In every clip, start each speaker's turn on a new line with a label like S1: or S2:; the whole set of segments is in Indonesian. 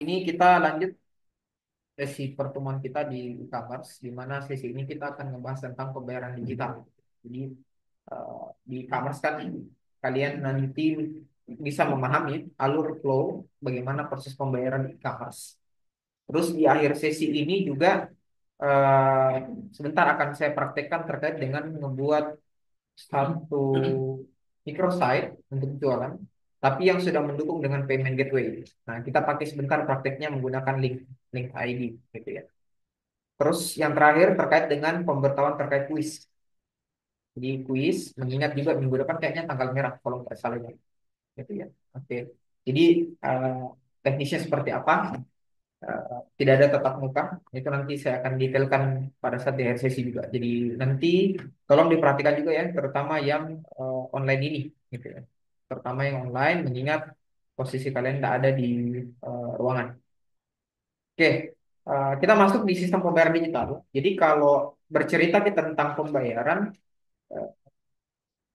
S1: Ini kita lanjut sesi pertemuan kita di e-commerce, di mana sesi ini kita akan membahas tentang pembayaran digital. Jadi di e-commerce kan kalian nanti bisa memahami alur flow bagaimana proses pembayaran e-commerce. Terus di akhir sesi ini juga eh, sebentar akan saya praktekkan terkait dengan membuat satu microsite untuk jualan, tapi yang sudah mendukung dengan payment gateway. Nah, kita pakai sebentar prakteknya menggunakan link ID gitu ya. Terus yang terakhir terkait dengan pemberitahuan terkait kuis. Jadi kuis mengingat juga minggu depan kayaknya tanggal merah kalau nggak salah ya. Gitu ya. Oke. Jadi eh, teknisnya seperti apa? Tidak ada tatap muka. Itu nanti saya akan detailkan pada saat di akhir sesi juga. Jadi nanti tolong diperhatikan juga ya, terutama yang online ini, gitu ya. Terutama yang online, mengingat posisi kalian tidak ada di ruangan. Oke, kita masuk di sistem pembayaran digital. Jadi kalau bercerita kita tentang pembayaran, eh,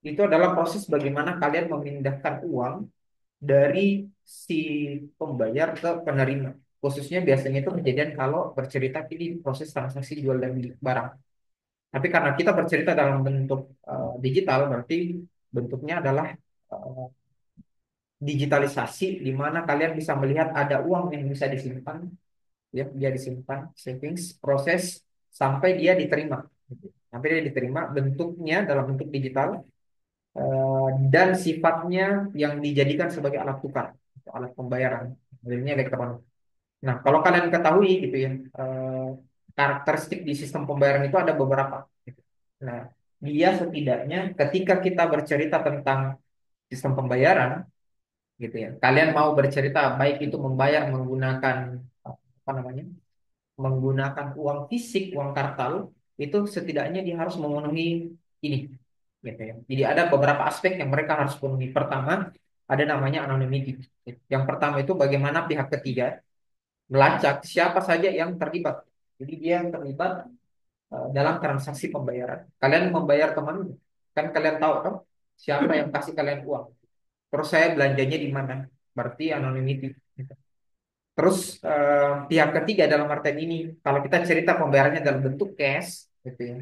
S1: itu adalah proses bagaimana kalian memindahkan uang dari si pembayar ke penerima. Khususnya biasanya itu kejadian kalau bercerita di proses transaksi jual dan beli barang. Tapi karena kita bercerita dalam bentuk digital, berarti bentuknya adalah eh, digitalisasi, di mana kalian bisa melihat ada uang yang bisa disimpan, ya, dia disimpan, savings, proses sampai dia diterima. Sampai dia diterima, bentuknya dalam bentuk digital dan sifatnya yang dijadikan sebagai alat tukar, alat pembayaran, modelnya elektronik. Nah, kalau kalian ketahui gitu ya, karakteristik di sistem pembayaran itu ada beberapa. Gitu. Nah, dia setidaknya ketika kita bercerita tentang sistem pembayaran, gitu ya, kalian mau bercerita baik itu membayar menggunakan apa namanya, menggunakan uang fisik, uang kartal, itu setidaknya dia harus memenuhi ini, gitu ya. Jadi ada beberapa aspek yang mereka harus penuhi. Pertama, ada namanya anonymity. Yang pertama itu bagaimana pihak ketiga melacak siapa saja yang terlibat. Jadi dia yang terlibat dalam transaksi pembayaran. Kalian membayar kemana? Kan kalian tahu kan siapa yang kasih kalian uang. Terus saya belanjanya di mana? Berarti anonymity. Gitu. Terus pihak ketiga dalam artian ini, kalau kita cerita pembayarannya dalam bentuk cash, gitu ya,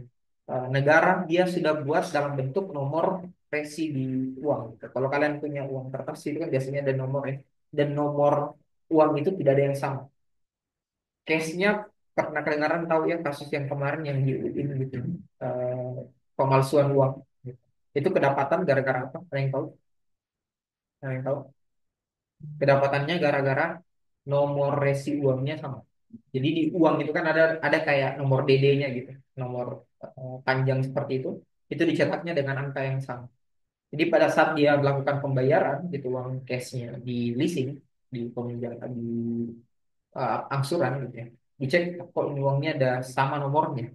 S1: negara dia sudah buat dalam bentuk nomor resi di uang. Gitu. Kalau kalian punya uang kertas itu kan biasanya ada nomor ya, dan nomor uang itu tidak ada yang sama. Case-nya pernah kedengaran tahu ya kasus yang kemarin yang di UIN gitu, eh, pemalsuan uang. Gitu. Itu kedapatan gara-gara apa? Ada yang tahu? Ada yang tahu? Kedapatannya gara-gara nomor resi uangnya sama. Jadi di uang itu kan ada kayak nomor DD-nya gitu, nomor panjang seperti itu. Itu dicetaknya dengan angka yang sama. Jadi pada saat dia melakukan pembayaran gitu uang cash-nya di leasing, di peminjam di angsuran gitu ya. Dicek kok ini uangnya ada sama nomornya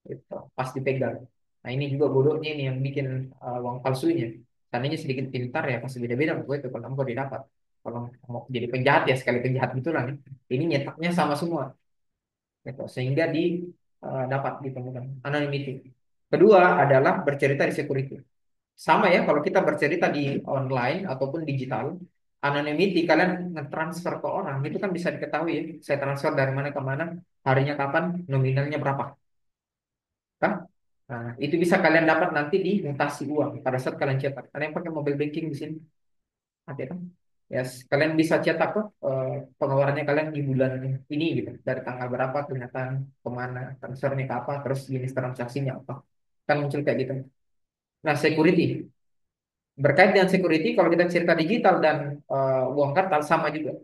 S1: gitu, pas dipegang. Nah ini juga bodohnya ini yang bikin uang palsunya. Tandanya sedikit pintar ya pasti beda-beda gue itu kalau mau didapat. Kalau mau jadi penjahat ya sekali penjahat gitulah nih. Ini nyetaknya sama semua gitu. Sehingga dapat ditemukan anonymity. Kedua adalah bercerita di security. Sama ya kalau kita bercerita di online ataupun digital, anonymity kalian nge-transfer ke orang itu kan bisa diketahui ya. Saya transfer dari mana ke mana, harinya kapan, nominalnya berapa. Kan? Nah, itu bisa kalian dapat nanti di mutasi uang pada saat kalian cetak. Ada yang pakai mobile banking di sini? Ada kan? Ya, kalian bisa cetak kok pengeluarannya kalian di bulan ini gitu. Dari tanggal berapa kelihatan kemana, transfernya ke apa, terus jenis transaksinya apa. Kan muncul kayak gitu. Nah, security. Berkait dengan security, kalau kita cerita digital dan uang kartal sama juga.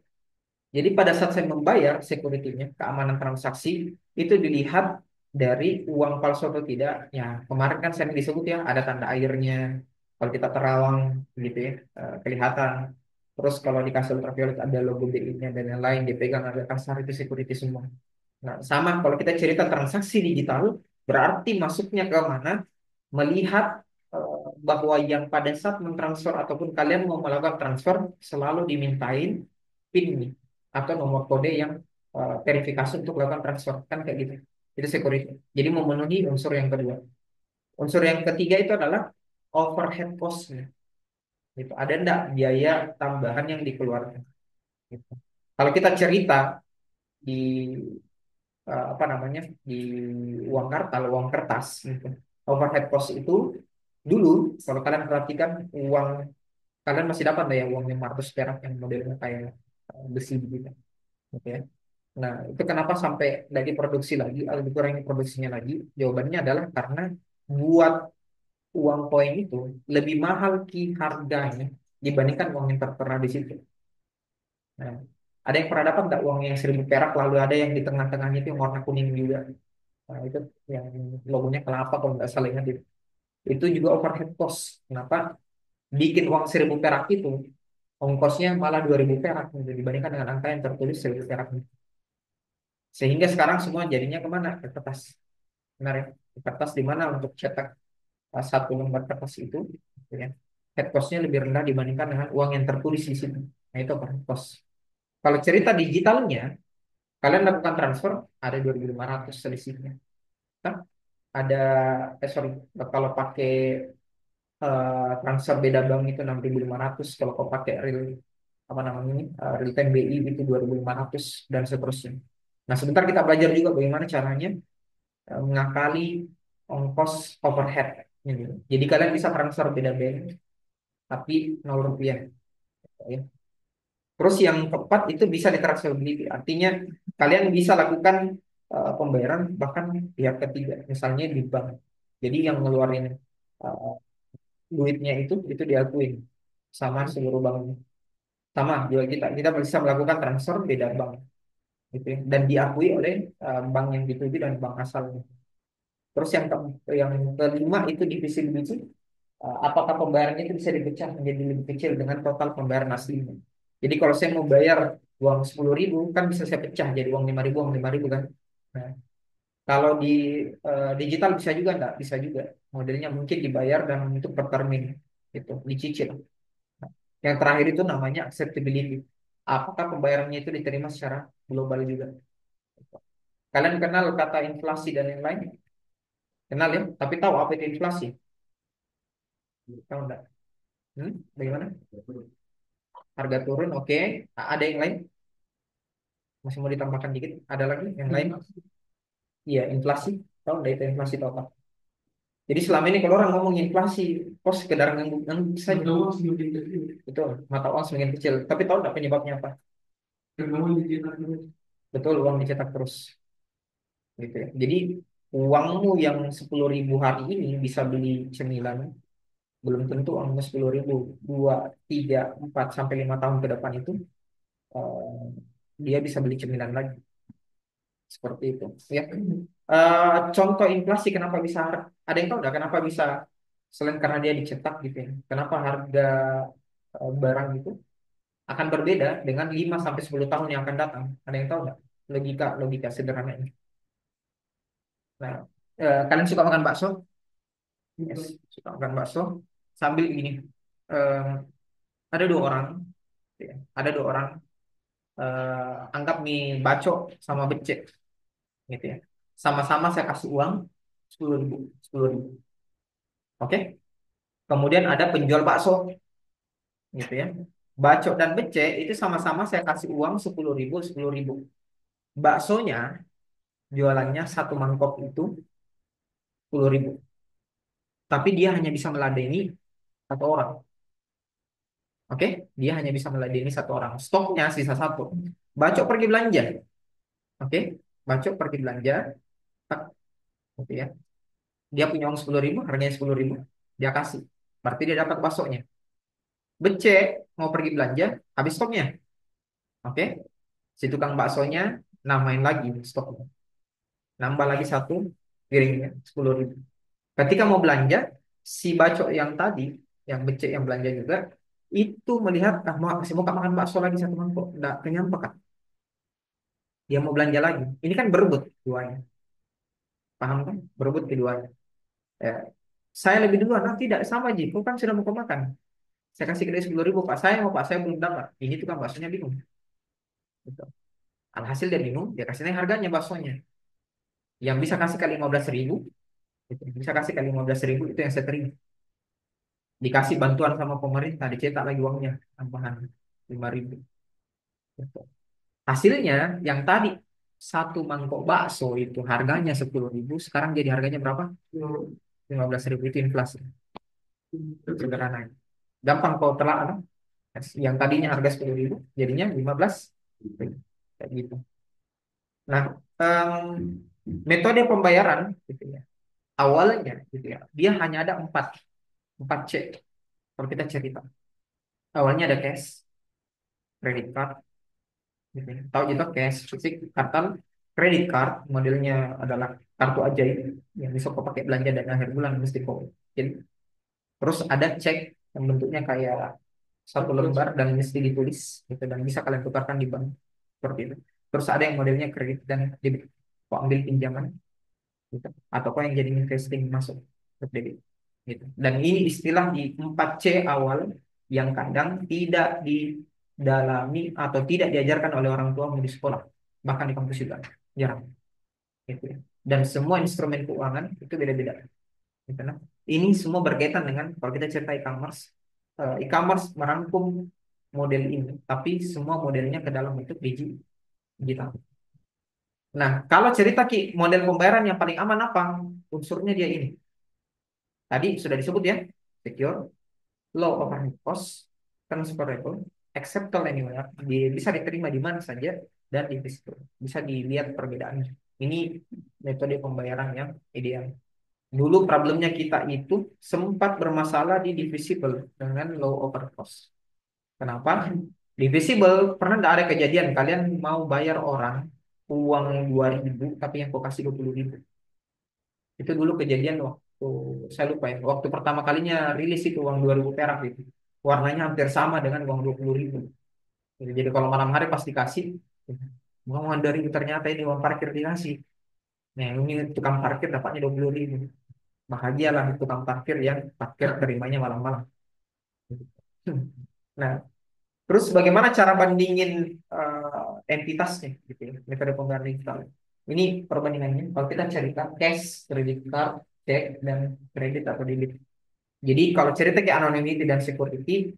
S1: Jadi pada saat saya membayar security-nya, keamanan transaksi, itu dilihat dari uang palsu atau tidak. Ya, kemarin kan saya disebut ya, ada tanda airnya. Kalau kita terawang gitu ya, kelihatan. Terus kalau di kasih ultraviolet ada logo BI-nya dan lain-lain, dipegang ada kasar itu security semua. Nah, sama kalau kita cerita transaksi digital, berarti masuknya ke mana? Melihat bahwa yang pada saat mentransfer ataupun kalian mau melakukan transfer selalu dimintain PIN nih, atau nomor kode yang verifikasi untuk melakukan transfer kan kayak gitu. Itu security. Jadi memenuhi unsur yang kedua. Unsur yang ketiga itu adalah overhead cost-nya. Gitu. Ada enggak biaya tambahan yang dikeluarkan? Gitu. Kalau kita cerita di apa namanya, di uang kartal, uang kertas gitu. Overhead cost itu dulu, kalau kalian perhatikan, uang kalian masih dapat ya uang 500 perak yang modelnya kayak besi gitu, gitu ya. Nah, itu kenapa sampai lagi produksi lagi atau dikurangi produksinya lagi? Jawabannya adalah karena buat uang koin itu lebih mahal harganya dibandingkan uang yang tertera di situ. Nah, ada yang pernah dapat nggak uang yang 1.000 perak lalu ada yang di tengah-tengahnya itu yang warna kuning juga? Nah, itu yang logonya kelapa kalau nggak salah ingat itu. Itu juga overhead cost. Kenapa? Bikin uang 1.000 perak itu ongkosnya malah 2.000 perak gitu, dibandingkan dengan angka yang tertulis 1.000 perak. Sehingga sekarang semua jadinya kemana? Ke kertas. Benar ya? Ke kertas di mana untuk cetak satu lembar kertas itu, gitu ya, head cost-nya lebih rendah dibandingkan dengan uang yang tertulis di situ. Nah, itu overhead cost. Kalau cerita digitalnya, kalian lakukan transfer ada 2.500 selisihnya. Kan? Ada, sorry, kalau pakai transfer beda bank itu 6.500, kalau kau pakai real apa namanya ini, real time BI itu 2.500 dan seterusnya. Nah, sebentar kita belajar juga bagaimana caranya mengakali ongkos overhead gitu. Jadi kalian bisa transfer beda bank tapi 0 rupiah ya. Terus yang keempat itu bisa di-traceability. Artinya kalian bisa lakukan pembayaran bahkan pihak ketiga, misalnya di bank. Jadi yang ngeluarin uh, duitnya itu diakuin sama seluruh bank. Sama juga kita bisa melakukan transfer beda bank gitu ya. Dan diakui oleh bank yang dituju dan bank asalnya. Terus yang kelima itu divisibility. Apakah pembayarannya itu bisa dipecah menjadi lebih kecil dengan total pembayaran aslinya. Jadi kalau saya mau bayar uang 10.000 kan bisa saya pecah jadi uang 5.000 kan. Nah, kalau di digital bisa juga enggak? Bisa juga. Modelnya mungkin dibayar dan untuk per termin itu dicicil. Nah, yang terakhir itu namanya acceptability. Apakah pembayarannya itu diterima secara global juga? Kalian kenal kata inflasi dan yang lain? Kenal ya? Tapi tahu apa itu inflasi? Tahu enggak? Bagaimana? Harga turun, oke. Ada yang lain? Masih mau ditambahkan dikit? Ada lagi yang lain? Iya, inflasi. Tahu nggak itu inflasi tahu apa? Jadi selama ini kalau orang ngomong inflasi, kok sekedar ngangguk saja. Betul, mata uang semakin kecil. Tapi tahu nggak penyebabnya apa? Betul, uang dicetak terus. Gitu ya. Jadi uangmu yang 10.000 hari ini bisa beli cemilan, belum tentu uangmu 10.000 dua, tiga, 4 sampai 5 tahun ke depan itu eh, dia bisa beli cemilan lagi. Seperti itu. Ya. Contoh inflasi kenapa bisa, ada yang tahu nggak kenapa bisa, selain karena dia dicetak gitu ya, kenapa harga barang itu akan berbeda dengan 5 sampai 10 tahun yang akan datang? Ada yang tahu nggak? Logika logika sederhana ini. Nah, kalian suka makan bakso? Yes, suka makan bakso sambil gini. eh, ada dua orang, gitu ya. Ada dua orang, anggap mie bacok sama becek, gitu ya. Sama-sama saya kasih uang 10.000, 10.000. Oke. Kemudian ada penjual bakso, gitu ya. Bacok dan becek itu sama-sama saya kasih uang 10.000, 10.000. Baksonya jualannya satu mangkok itu 10.000. Tapi dia hanya bisa meladeni satu orang. Oke, dia hanya bisa meladeni satu orang. Stoknya sisa satu. Bacok pergi belanja. Oke, Bacok pergi belanja. Tak, gitu ya. Dia punya uang 10.000, harganya 10.000. Dia kasih. Berarti dia dapat baksonya. Becek mau pergi belanja, habis stoknya. Oke, si tukang baksonya namain lagi stoknya. Nambah lagi satu piringnya 10.000. Ketika mau belanja, si bacok yang tadi, yang becek yang belanja juga, itu melihat, ah, mau masih mau makan bakso lagi satu mangkok, nggak kenyang kan? Dia mau belanja lagi. Ini kan berebut keduanya, paham kan? Berebut keduanya. Ya. Saya lebih duluan, ah, tidak sama Ji, kau kan sudah mau makan. Saya kasih ke dia 10.000, Pak. Saya mau Pak, saya belum dapat. Ini tukang baksonya bingung. Gitu. Alhasil dia bingung, dia kasih naik harganya baksonya. Yang bisa kasih kali 15.000, gitu. Bisa kasih kali 15.000 itu yang saya terima. Dikasih bantuan sama pemerintah, dicetak lagi uangnya tambahan 5.000. Gitu. Hasilnya yang tadi satu mangkok bakso itu harganya 10.000, sekarang jadi harganya berapa? 15.000, itu inflasi. Sederhana. Gampang kau telah kan? Yang tadinya harga 10.000 jadinya 15. Kayak gitu. Nah, metode pembayaran gitu ya. Awalnya gitu ya. Dia hanya ada empat C. Kalau kita cerita. Awalnya ada cash, credit card, gitu ya. Tahu gitu cash, fisik, kartu, credit card modelnya adalah kartu ajaib yang bisa kau pakai belanja dan akhir bulan mesti kau. Jadi, terus ada cek yang bentuknya kayak satu lembar dan mesti ditulis gitu dan bisa kalian tukarkan di bank seperti itu. Terus ada yang modelnya kredit dan debit. Kau ambil pinjaman gitu. Atau kau yang jadi investing masuk ke debit gitu. Dan ini istilah di 4C awal yang kadang tidak didalami atau tidak diajarkan oleh orang tua di sekolah, bahkan di kampus juga jarang gitu ya. Dan semua instrumen keuangan itu beda-beda gitu, nah. Ini semua berkaitan dengan kalau kita cerita e-commerce, e-commerce merangkum model ini, tapi semua modelnya ke dalam bentuk digital. Nah, kalau cerita Ki, model pembayaran yang paling aman apa? Unsurnya dia ini. Tadi sudah disebut ya, secure, low overhead cost, transferable, acceptable anywhere, bisa diterima di mana saja, dan divisible. Bisa dilihat perbedaannya. Ini metode pembayaran yang ideal. Dulu problemnya kita itu sempat bermasalah di divisible dengan low overhead cost. Kenapa? Divisible, pernah nggak ada kejadian kalian mau bayar orang uang 2.000 tapi yang kau kasih 20.000? Itu dulu kejadian waktu, saya lupa ya, waktu pertama kalinya rilis itu uang 2.000 perak itu. Warnanya hampir sama dengan uang 20.000. Jadi kalau malam hari pasti kasih, uang 2.000 ternyata ini uang parkir dikasih. Nah ini tukang parkir dapatnya 20.000. Bahagialah tukang parkir yang parkir terimanya malam-malam. Nah, terus bagaimana cara bandingin entitasnya gitu ya, metode pembayaran digital. Ini perbandingannya. Kalau kita cerita cash, credit card, check, dan kredit atau debit. Jadi kalau cerita ke anonymity dan security,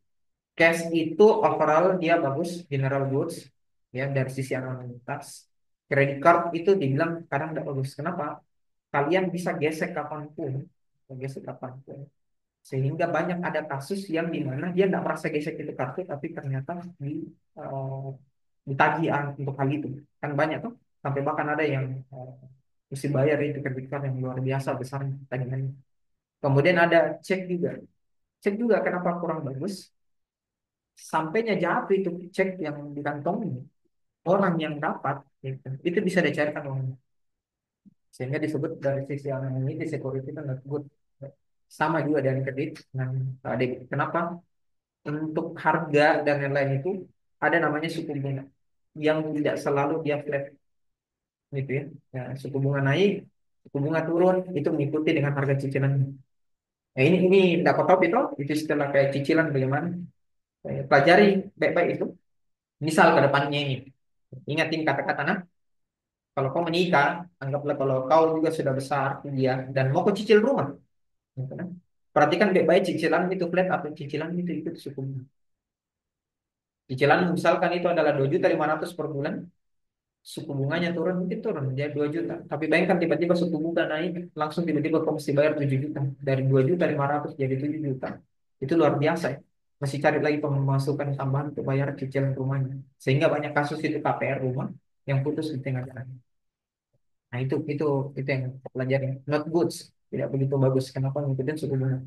S1: cash itu overall dia bagus, general goods, ya dari sisi anonimitas. Credit card itu dibilang kadang tidak bagus. Kenapa? Kalian bisa gesek kapanpun, gesek kapanpun. Sehingga banyak ada kasus yang dimana dia tidak merasa gesek itu kartu, tapi ternyata eh, ditagih untuk hal itu. Kan banyak tuh, sampai bahkan ada yang mesti bayar itu kredit card yang luar biasa besar tagihannya. Kemudian ada cek juga. Cek juga kenapa kurang bagus? Sampainya jatuh itu cek yang di kantongnya. Orang yang dapat, gitu, itu bisa dicairkan uangnya. Sehingga disebut dari sisi yang ini, di security kan good. Sama juga dengan kredit. Nah, debit. Kenapa? Untuk harga dan lain-lain itu ada namanya suku bunga yang tidak selalu dia flat gitu ya. Nah, suku bunga naik, suku bunga turun itu mengikuti dengan harga cicilan. Nah, ini dapat tahu itu setelah kayak cicilan bagaimana. Pelajari baik-baik itu. Misal ke depannya ini, ingatin kata-kata nah, kalau kau menikah, anggaplah kalau kau juga sudah besar, dia dan mau kau cicil rumah, gitu kan. Perhatikan baik-baik cicilan itu flat atau cicilan itu ikut suku bunga. Cicilan misalkan itu adalah 2.500.000 per bulan, suku bunganya turun mungkin turun dia 2 juta. Tapi bayangkan tiba-tiba suku bunga naik, langsung tiba-tiba kau mesti bayar 7 juta. Dari 2.500.000 jadi 7 juta. Itu luar biasa ya. Masih cari lagi pemasukan tambahan untuk bayar cicilan rumahnya. Sehingga banyak kasus itu KPR rumah yang putus di tengah jalan. Nah itu yang pelajari. Not goods, tidak begitu bagus. Kenapa ngikutin suku bunga?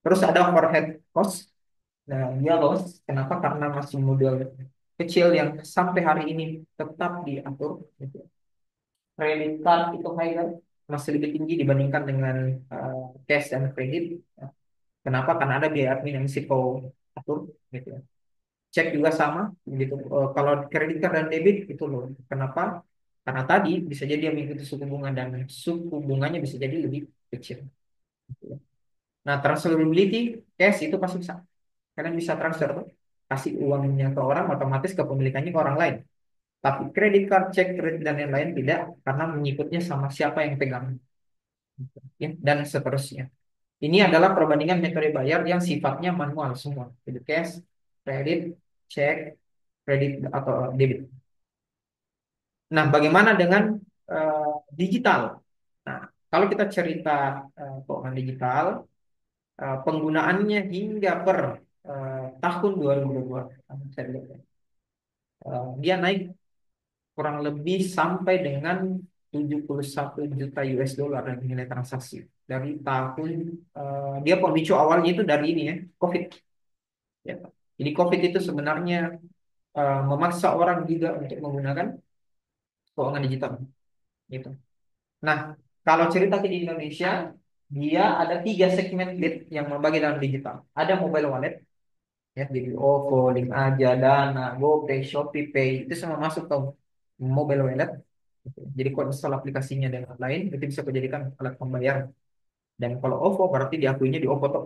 S1: Terus ada overhead cost. Nah, dia loss. Kenapa? Karena masih modal kecil yang sampai hari ini tetap diatur. Gitu. Kredit card itu high kan? Masih lebih tinggi dibandingkan dengan cash dan kredit. Kenapa? Karena ada biaya admin yang mesti kau atur. Gitu. Ya. Cek juga sama. Gitu. Kalau kredit card dan debit itu loh. Kenapa? Karena tadi bisa jadi dia mengikuti suku bunga dan suku bunganya bisa jadi lebih kecil. Gitu. Ya. Nah, transferability cash itu pasti bisa. Kalian bisa transfer tuh. Kasih uangnya ke orang, otomatis kepemilikannya ke orang lain. Tapi kredit card, cek kredit dan lain-lain tidak, karena mengikutnya sama siapa yang pegang, ya, dan seterusnya. Ini adalah perbandingan metode bayar yang sifatnya manual semua. Jadi cash, kredit, cek, kredit atau debit. Nah, bagaimana dengan digital? Nah, kalau kita cerita keuangan digital, penggunaannya hingga per tahun 2022, saya lihat, dia naik kurang lebih sampai dengan 71 juta US dollar dari nilai transaksi dari tahun, dia pemicu awalnya itu dari ini ya, COVID ya. Jadi COVID itu sebenarnya memaksa orang juga untuk menggunakan keuangan digital gitu. Nah, kalau cerita di Indonesia, dia ada tiga segmen lead yang membagi dalam digital. Ada mobile wallet, ya, jadi OVO, Link Aja, Dana, GoPay, ShopeePay, itu semua masuk ke mobile wallet. Jadi kalau install aplikasinya dan lain, itu bisa dijadikan alat pembayar. Dan kalau OVO berarti diakuinya di OVO Tok.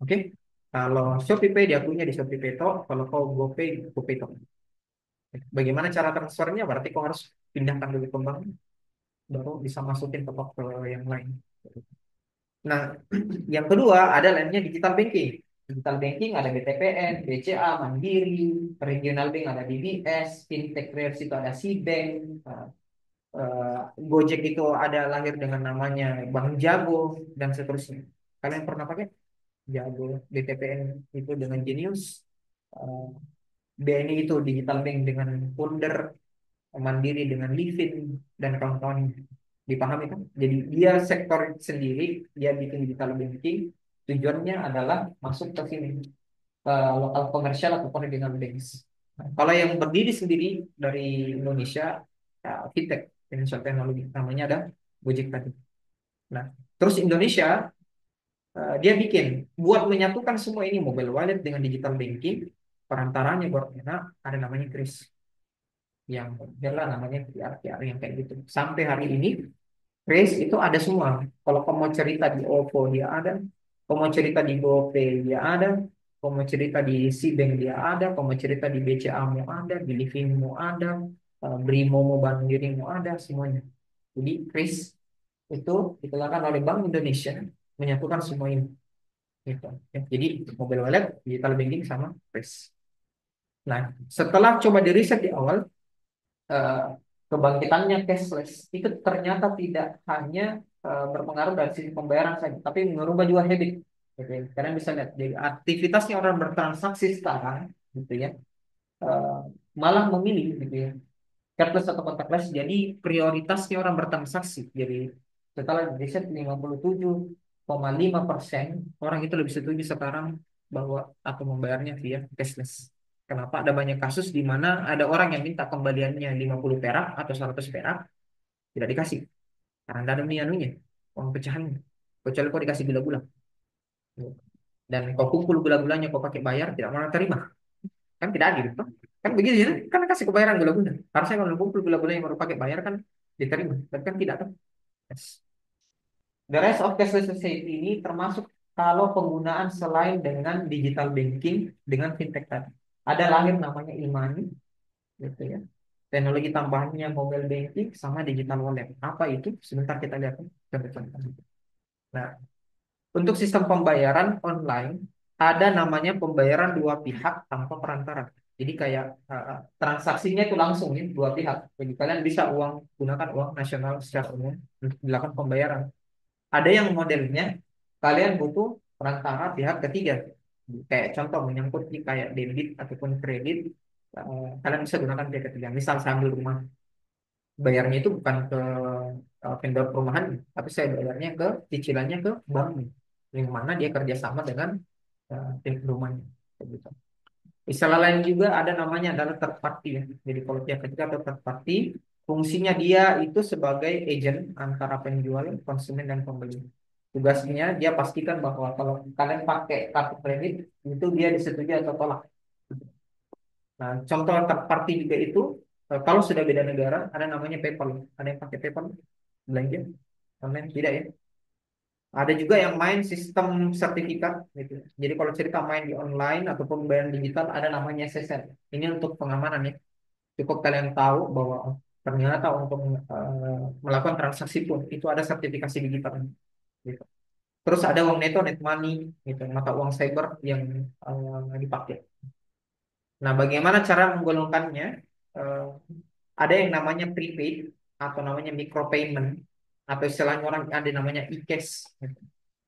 S1: Oke? Kalau ShopeePay diakuinya di ShopeePay Tok. Kalau kau GoPay, GoPay Tok. Bagaimana cara transfernya? Berarti kau harus pindahkan dulu ke bank, baru bisa masukin ke yang lain. Nah, yang kedua ada lainnya digital banking. Digital banking ada BTPN, BCA, Mandiri, regional bank ada DBS, fintech rails itu ada Cbank, eh, Gojek itu ada lahir dengan namanya Bank Jago dan seterusnya. Kalian pernah pakai Jago, BTPN itu dengan Genius, eh, BNI itu digital bank dengan Funder, Mandiri dengan Livin dan kawan-kawan, dipahami kan? Jadi dia sektor sendiri, dia bikin digital banking, tujuannya adalah masuk ke sini, ke lokal komersial ataupun regional banks. Nah, kalau yang berdiri sendiri dari Indonesia, ya, fintech, financial teknologi, namanya ada Gojek tadi. Nah, terus Indonesia, dia bikin buat menyatukan semua ini mobile wallet dengan digital banking, perantaranya buat ada namanya Kris, yang adalah namanya QR yang kayak gitu. Sampai hari ini Kris itu ada semua. Kalau kamu mau cerita di OVO dia ada, kamu mau cerita di GoPay dia ada, kamu mau cerita di Cbank dia ada, kamu mau cerita di BCA mau ada, di Livin mau ada, Brimo mau Mandiri mau ada, semuanya. Jadi Kris itu dikeluarkan oleh Bank Indonesia menyatukan semua ini. Gitu. Ya, jadi mobile wallet, digital banking sama Kris. Nah, setelah coba diriset di awal, eh, kebangkitannya cashless itu ternyata tidak hanya berpengaruh dari sisi pembayaran saja, tapi merubah juga habit. Gitu ya. Kalian bisa lihat, jadi aktivitasnya orang bertransaksi sekarang, gitu ya, eh, malah memilih, gitu ya, cashless atau contactless. Jadi prioritasnya orang bertransaksi. Jadi setelah riset 57,5% orang itu lebih setuju sekarang bahwa atau membayarnya via cashless. Kenapa? Ada banyak kasus di mana ada orang yang minta kembaliannya 50 perak atau 100 perak, tidak dikasih. Karena tidak ada anunya, uang pecahannya. Kecuali kau dikasih gula-gula. Dan kau kumpul gula-gulanya, kau pakai bayar, tidak mau terima. Kan tidak adil. Toh. Kan begitu ya. Kan kasih kebayaran gula-gula. Harusnya kalau kumpul gula-gulanya baru pakai bayar kan diterima. Tapi kan tidak. Toh. Yes. The rest of cashless society ini termasuk kalau penggunaan selain dengan digital banking dengan fintech tadi. Ada lahir namanya e-money, gitu ya. Teknologi tambahannya mobile banking sama digital wallet. Apa itu? Sebentar kita lihat contoh-contoh. Nah, untuk sistem pembayaran online ada namanya pembayaran dua pihak tanpa perantara. Jadi kayak transaksinya itu langsung ya dua pihak. Jadi kalian bisa gunakan uang nasional secara umum untuk dilakukan pembayaran. Ada yang modelnya kalian butuh perantara pihak ketiga. Kayak contoh menyangkut di kayak debit ataupun kredit, kalian bisa gunakan pihak ketiga. Misal saya ambil rumah, bayarnya itu bukan ke vendor perumahan, tapi saya bayarnya ke cicilannya ke bank, yang mana dia kerjasama dengan pihak rumahnya. Kayak gitu. Istilah lain juga ada namanya adalah third party ya. Jadi kalau pihak ketiga atau third party, fungsinya dia itu sebagai agent antara penjual, konsumen dan pembeli. Tugasnya dia pastikan bahwa kalau kalian pakai kartu kredit itu dia disetujui atau tolak. Nah, contoh third party juga itu kalau sudah beda negara ada namanya PayPal. Ada yang pakai PayPal belanja online tidak ya? Ada juga yang main sistem sertifikat gitu. Jadi kalau cerita main di online ataupun pembayaran digital ada namanya SSL. Ini untuk pengamanan ya. Cukup kalian tahu bahwa ternyata untuk melakukan transaksi pun itu ada sertifikasi digital gitu. Terus ada uang neto, net money gitu, mata uang cyber yang dipakai. Nah, bagaimana cara menggolongkannya? Eh, Ada yang namanya prepaid atau namanya micropayment atau istilahnya orang ada namanya e-cash.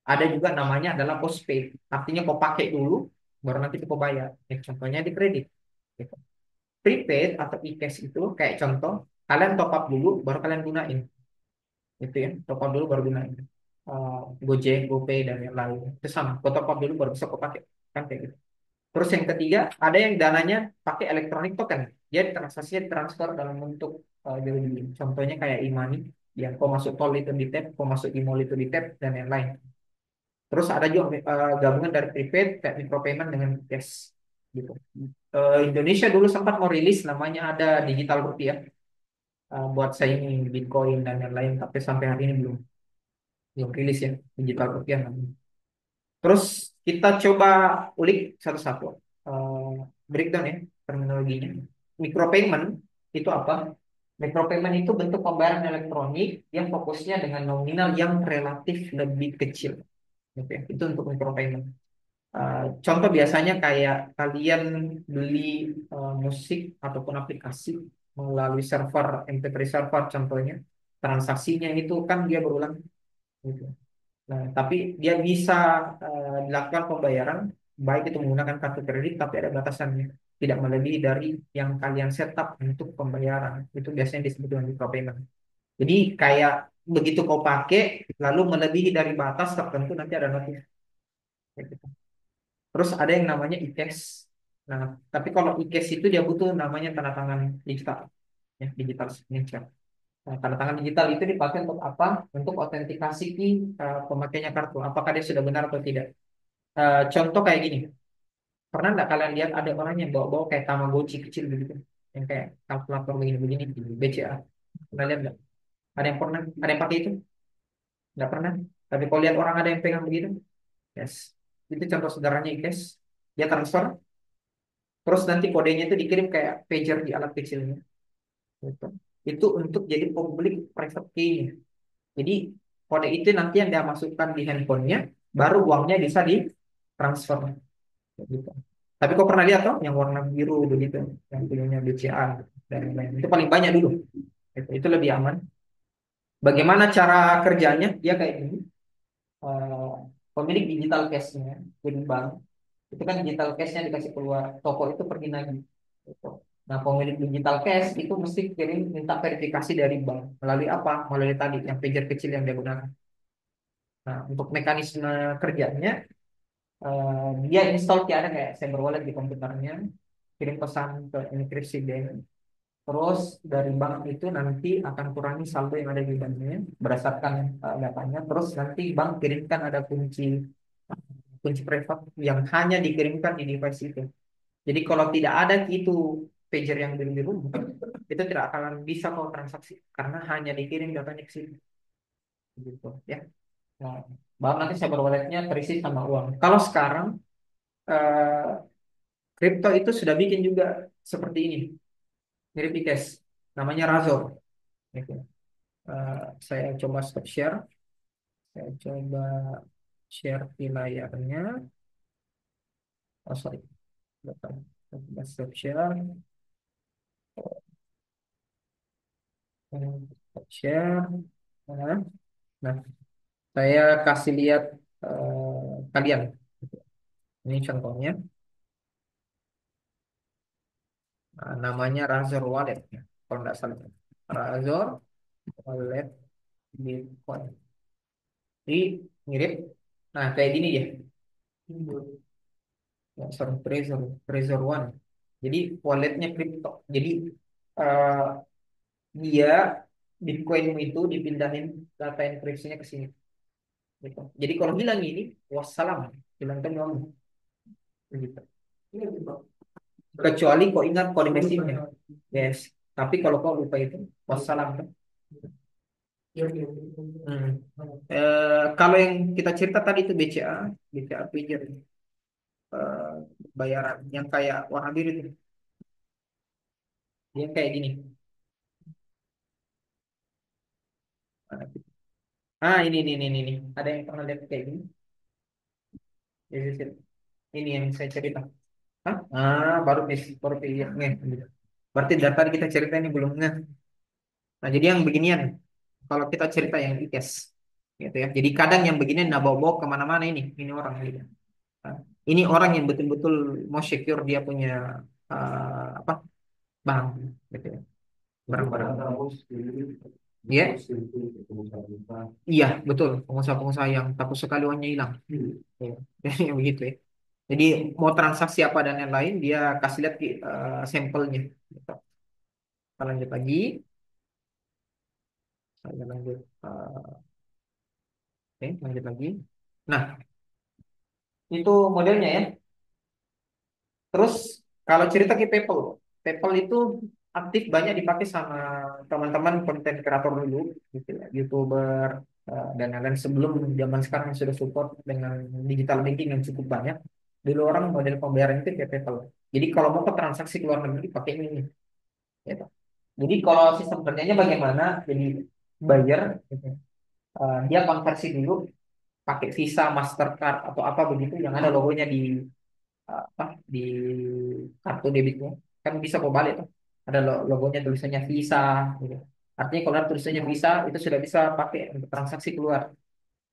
S1: Ada juga namanya adalah postpaid. Artinya kau pakai dulu baru nanti kau bayar. Contohnya di kredit. Gitu. Prepaid atau e-cash itu kayak contoh kalian top up dulu baru kalian gunain. Itu ya, top up dulu baru gunain. Eh, Gojek, GoPay dan yang lain. Itu sama. Kau top up dulu baru bisa kau pakai. Kan kayak gitu. Terus yang ketiga, ada yang dananya pakai elektronik token. Dia transaksinya transfer dalam bentuk bill. Contohnya kayak e-money, yang kau masuk tol itu di tap, kau masuk di mall itu di tap, dan yang lain. Terus ada juga gabungan dari prepaid, kayak micropayment dengan cash. Gitu. Indonesia dulu sempat mau rilis namanya ada digital rupiah buat saingin Bitcoin dan yang lain, tapi sampai hari ini belum belum rilis ya digital rupiah namanya. Terus kita coba ulik satu-satu. Eh, Breakdown ya terminologinya. Micropayment itu apa? Micropayment itu bentuk pembayaran elektronik yang fokusnya dengan nominal yang relatif lebih kecil. Gitu ya. Itu untuk micropayment. Contoh biasanya kayak kalian beli musik ataupun aplikasi melalui server MP3 server contohnya. Transaksinya itu kan dia berulang. Gitu. Nah, tapi dia bisa dilakukan pembayaran baik itu menggunakan kartu kredit, tapi ada batasannya. Tidak melebihi dari yang kalian setup untuk pembayaran. Itu biasanya disebut dengan micropayment. Jadi kayak begitu kau pakai, lalu melebihi dari batas tertentu nanti ada notif. Kayak gitu. Terus ada yang namanya e-cash. Nah, tapi kalau e-cash itu dia butuh namanya tanda tangan digital, ya, digital signature. Nah, tanda tangan digital itu dipakai untuk apa? Untuk autentikasi pemakainya kartu. Apakah dia sudah benar atau tidak? Contoh kayak gini. Pernah nggak kalian lihat ada orang yang bawa-bawa kayak Tamagotchi kecil begitu? Yang kayak kalkulator begini-begini di BCA. Pernah lihat nggak? Ada yang pernah? Ada yang pakai itu? Nggak pernah. Tapi kalau lihat orang ada yang pegang begitu, yes. Itu contoh sederhananya guys. Dia transfer, terus nanti kodenya itu dikirim kayak pager di alat kecilnya. Gitu. Itu untuk jadi public private key-nya. Jadi kode itu nanti yang dia masukkan di handphonenya, baru uangnya bisa ditransfer. Gitu. Tapi kau pernah lihat toh yang warna biru begitu, yang punyanya BCA dan lain-lain. Itu paling banyak dulu. Itu lebih aman. Bagaimana cara kerjanya? Dia kayak gini. Eh, Pemilik digital cash-nya, jadi bank, itu kan digital cash-nya dikasih keluar, toko itu pergi nagih. Gitu. Nah, pemilik digital cash itu mesti kirim minta verifikasi dari bank. Melalui apa? Melalui tadi yang pager kecil yang dia gunakan. Nah, untuk mekanisme kerjanya, dia install ada kayak cyber wallet di komputernya, kirim pesan ke enkripsi bank. Terus dari bank itu nanti akan kurangi saldo yang ada di banknya berdasarkan datanya. Terus nanti bank kirimkan ada kunci privat yang hanya dikirimkan di device itu. Jadi kalau tidak ada itu pager yang di rumah, itu tidak akan bisa kau transaksi karena hanya dikirim datanya ke sini. Gitu ya. Nah, baru nanti cyber walletnya terisi sama uang. Kalau sekarang eh, kripto itu sudah bikin juga seperti ini, mirip cash, namanya Razor. Gitu. Eh, saya coba stop share, saya coba share di layarnya. Oh sorry, bentar. Saya coba stop share. Stop share. Nah, nah, saya kasih lihat kalian. Ini contohnya. Nah, namanya Razor Wallet ya, kalau nggak salah. Razor Wallet Bitcoin. Jadi mirip. Nah, kayak gini ya. Ya, sorry, Trezor One. Jadi walletnya kripto. Jadi eh, dia Bitcoinmu itu dipindahin data enkripsinya ke sini. Gitu. Jadi kalau hilang ini, wassalam, hilangkan uangmu. Gitu. Kecuali kau ingat kode mesinnya. Yes. Tapi kalau kau lupa itu, wassalam kan. Hmm. Kalau yang kita cerita tadi itu BCA Pager, eh, bayaran yang kayak warna biru itu, dia kayak gini. Ini. Ada yang pernah lihat kayak gini? Yes, yes, yes. Ini yang saya cerita. Hah? Baru nih, baru lihat nih. Berarti dari tadi kita cerita ini belum ngeh. Nah, jadi yang beginian, kalau kita cerita yang IKES, gitu ya. Jadi kadang yang beginian nah bawa-bawa kemana-mana ini orang gitu. Nah, ini orang yang betul-betul mau secure dia punya apa barang, gitu ya. Barang-barang. Ya, iya betul. Pengusaha-pengusaha yang takut sekali uangnya hilang. Ya, jadi begitu ya. Jadi mau transaksi apa dan yang lain, dia kasih lihat sampelnya. Gitu. Kita lanjut lagi. Saya lanjut. Oke, lanjut lagi. Nah, itu modelnya ya. Terus kalau cerita ke PayPal, PayPal itu aktif banyak dipakai sama teman-teman konten kreator dulu, gitu ya, YouTuber dan lain-lain sebelum zaman sekarang yang sudah support dengan digital banking yang cukup banyak. Dulu orang model pembayaran itu kayak PayPal. Jadi kalau mau ke transaksi ke luar negeri pakai ini, gitu. Jadi kalau sistem kerjanya bagaimana? Jadi buyer, gitu. Dia konversi dulu pakai Visa, Mastercard atau apa begitu yang ada logonya apa di kartu debitnya kan bisa kok balik tuh ada logonya tulisannya Visa gitu. Artinya kalau ada tulisannya Visa itu sudah bisa pakai untuk transaksi keluar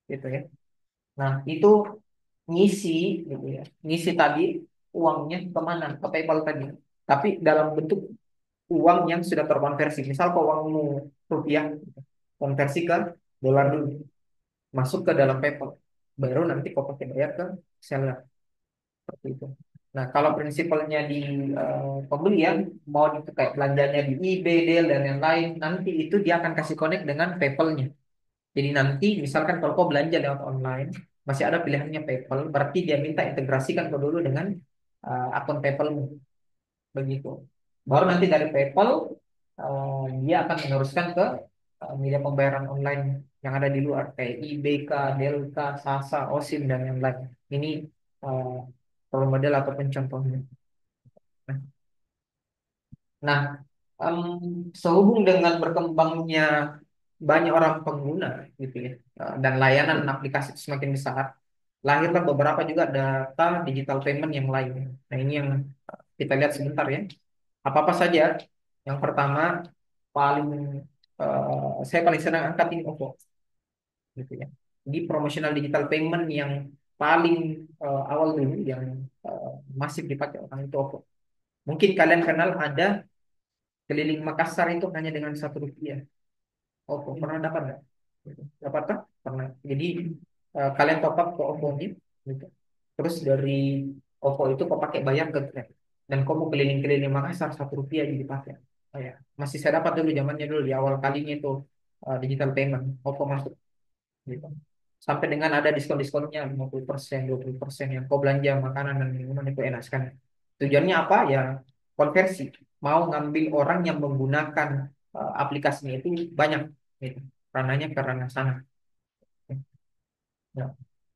S1: gitu ya. Nah itu ngisi gitu ya, ngisi tadi uangnya kemana ke PayPal tadi, tapi dalam bentuk uang yang sudah terkonversi. Misal kalau uangmu rupiah gitu, konversi ke dolar dulu, masuk ke dalam PayPal, baru nanti kau pakai bayar ke seller. Seperti itu. Nah, kalau prinsipalnya di pembelian mau itu kayak belanjanya di eBay, Dell dan yang lain, nanti itu dia akan kasih connect dengan PayPal-nya. Jadi nanti misalkan kalau kau belanja lewat online, masih ada pilihannya PayPal, berarti dia minta integrasikan kau dulu dengan akun PayPal-mu. Begitu. Baru nanti dari PayPal dia akan meneruskan ke media pembayaran online yang ada di luar kayak eBay, Delta, Sasa, Osim dan yang lain. Ini uh, role model ataupun contohnya. Nah, sehubung dengan berkembangnya banyak orang pengguna gitu ya, dan layanan aplikasi itu semakin besar, lahirlah beberapa juga data digital payment yang lain. Nah, ini yang kita lihat sebentar ya. Apa-apa saja? Yang pertama, paling saya paling senang angkat ini OVO, gitu ya. Di promotional digital payment yang paling awal dulu yang masif dipakai orang itu OVO. Mungkin kalian kenal ada keliling Makassar itu hanya dengan 1 rupiah. OVO pernah dapat nggak? Gitu. Dapat kan? Pernah. Jadi kalian top up ke OVO ini, gitu. Terus dari OVO itu kau pakai bayar ke Grab. Dan kau mau keliling-keliling Makassar 1 rupiah jadi pakai. Oh, ya. Masih saya dapat dulu zamannya dulu di awal kalinya itu digital payment OVO masuk gitu. Sampai dengan ada diskon-diskonnya 50%, 20% yang kau belanja makanan dan minuman itu enak sekali. Tujuannya apa? Ya konversi. Mau ngambil orang yang menggunakan aplikasinya itu banyak gitu. Ranahnya ke ranah sana. Ya.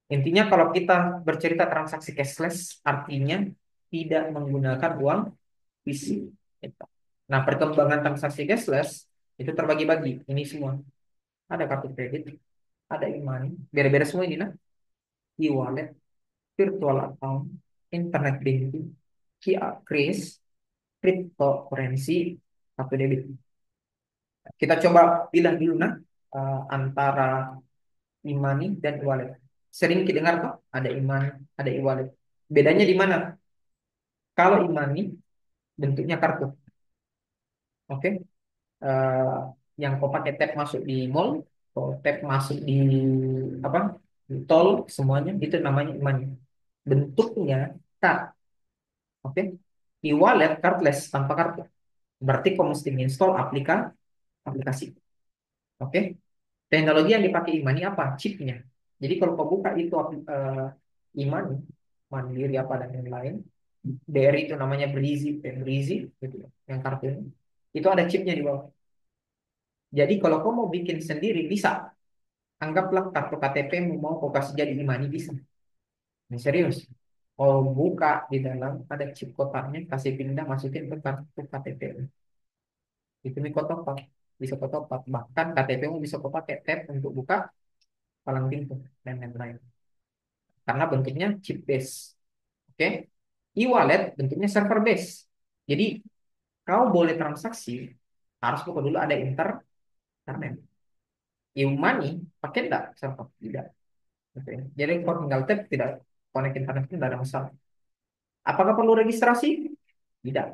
S1: Intinya kalau kita bercerita transaksi cashless artinya tidak menggunakan uang fisik. Gitu. Nah, perkembangan transaksi cashless itu terbagi-bagi. Ini semua. Ada kartu kredit, ada e-money, beda-beda semua ini nah. E-wallet, virtual account, internet banking, QR, kris, cryptocurrency, kartu debit. Kita coba pilih dulu nah antara e-money dan e-wallet. Sering kita dengar kok ada e-money, ada e-wallet. Bedanya di mana? Kalau e-money bentuknya kartu, oke? Eh, yang kau pakai tap masuk di mall, kau tap masuk di apa? Di tol, semuanya itu namanya e-money. Bentuknya card, oke? E-wallet cardless tanpa kartu. Berarti kau mesti install aplikasi. Oke. Teknologi yang dipakai Imani apa? Chipnya. Jadi kalau kau buka itu Imani, Mandiri apa dan yang lain, dari itu namanya Breezy gitu ya, yang kartu ini. Itu ada chipnya di bawah. Jadi kalau kau mau bikin sendiri bisa. Anggaplah kartu KTP mau kau kasih jadi Imani bisa. Ini serius. Kau buka di dalam ada chip kotaknya, kasih pindah masukin ke kartu KTP. Itu nih kau top up. Bisa kau top up. Bahkan KTP-mu bisa kau pakai tap untuk buka palang pintu dan lain-lain. Karena bentuknya chip base. Oke. E-wallet bentuknya server base. Jadi kau boleh transaksi, harus pokok dulu ada internet. E-money pakai enggak? Contoh, tidak. Oke. Jadi kau tinggal tap, tidak connect internet itu tidak ada masalah. Apakah perlu registrasi? Tidak.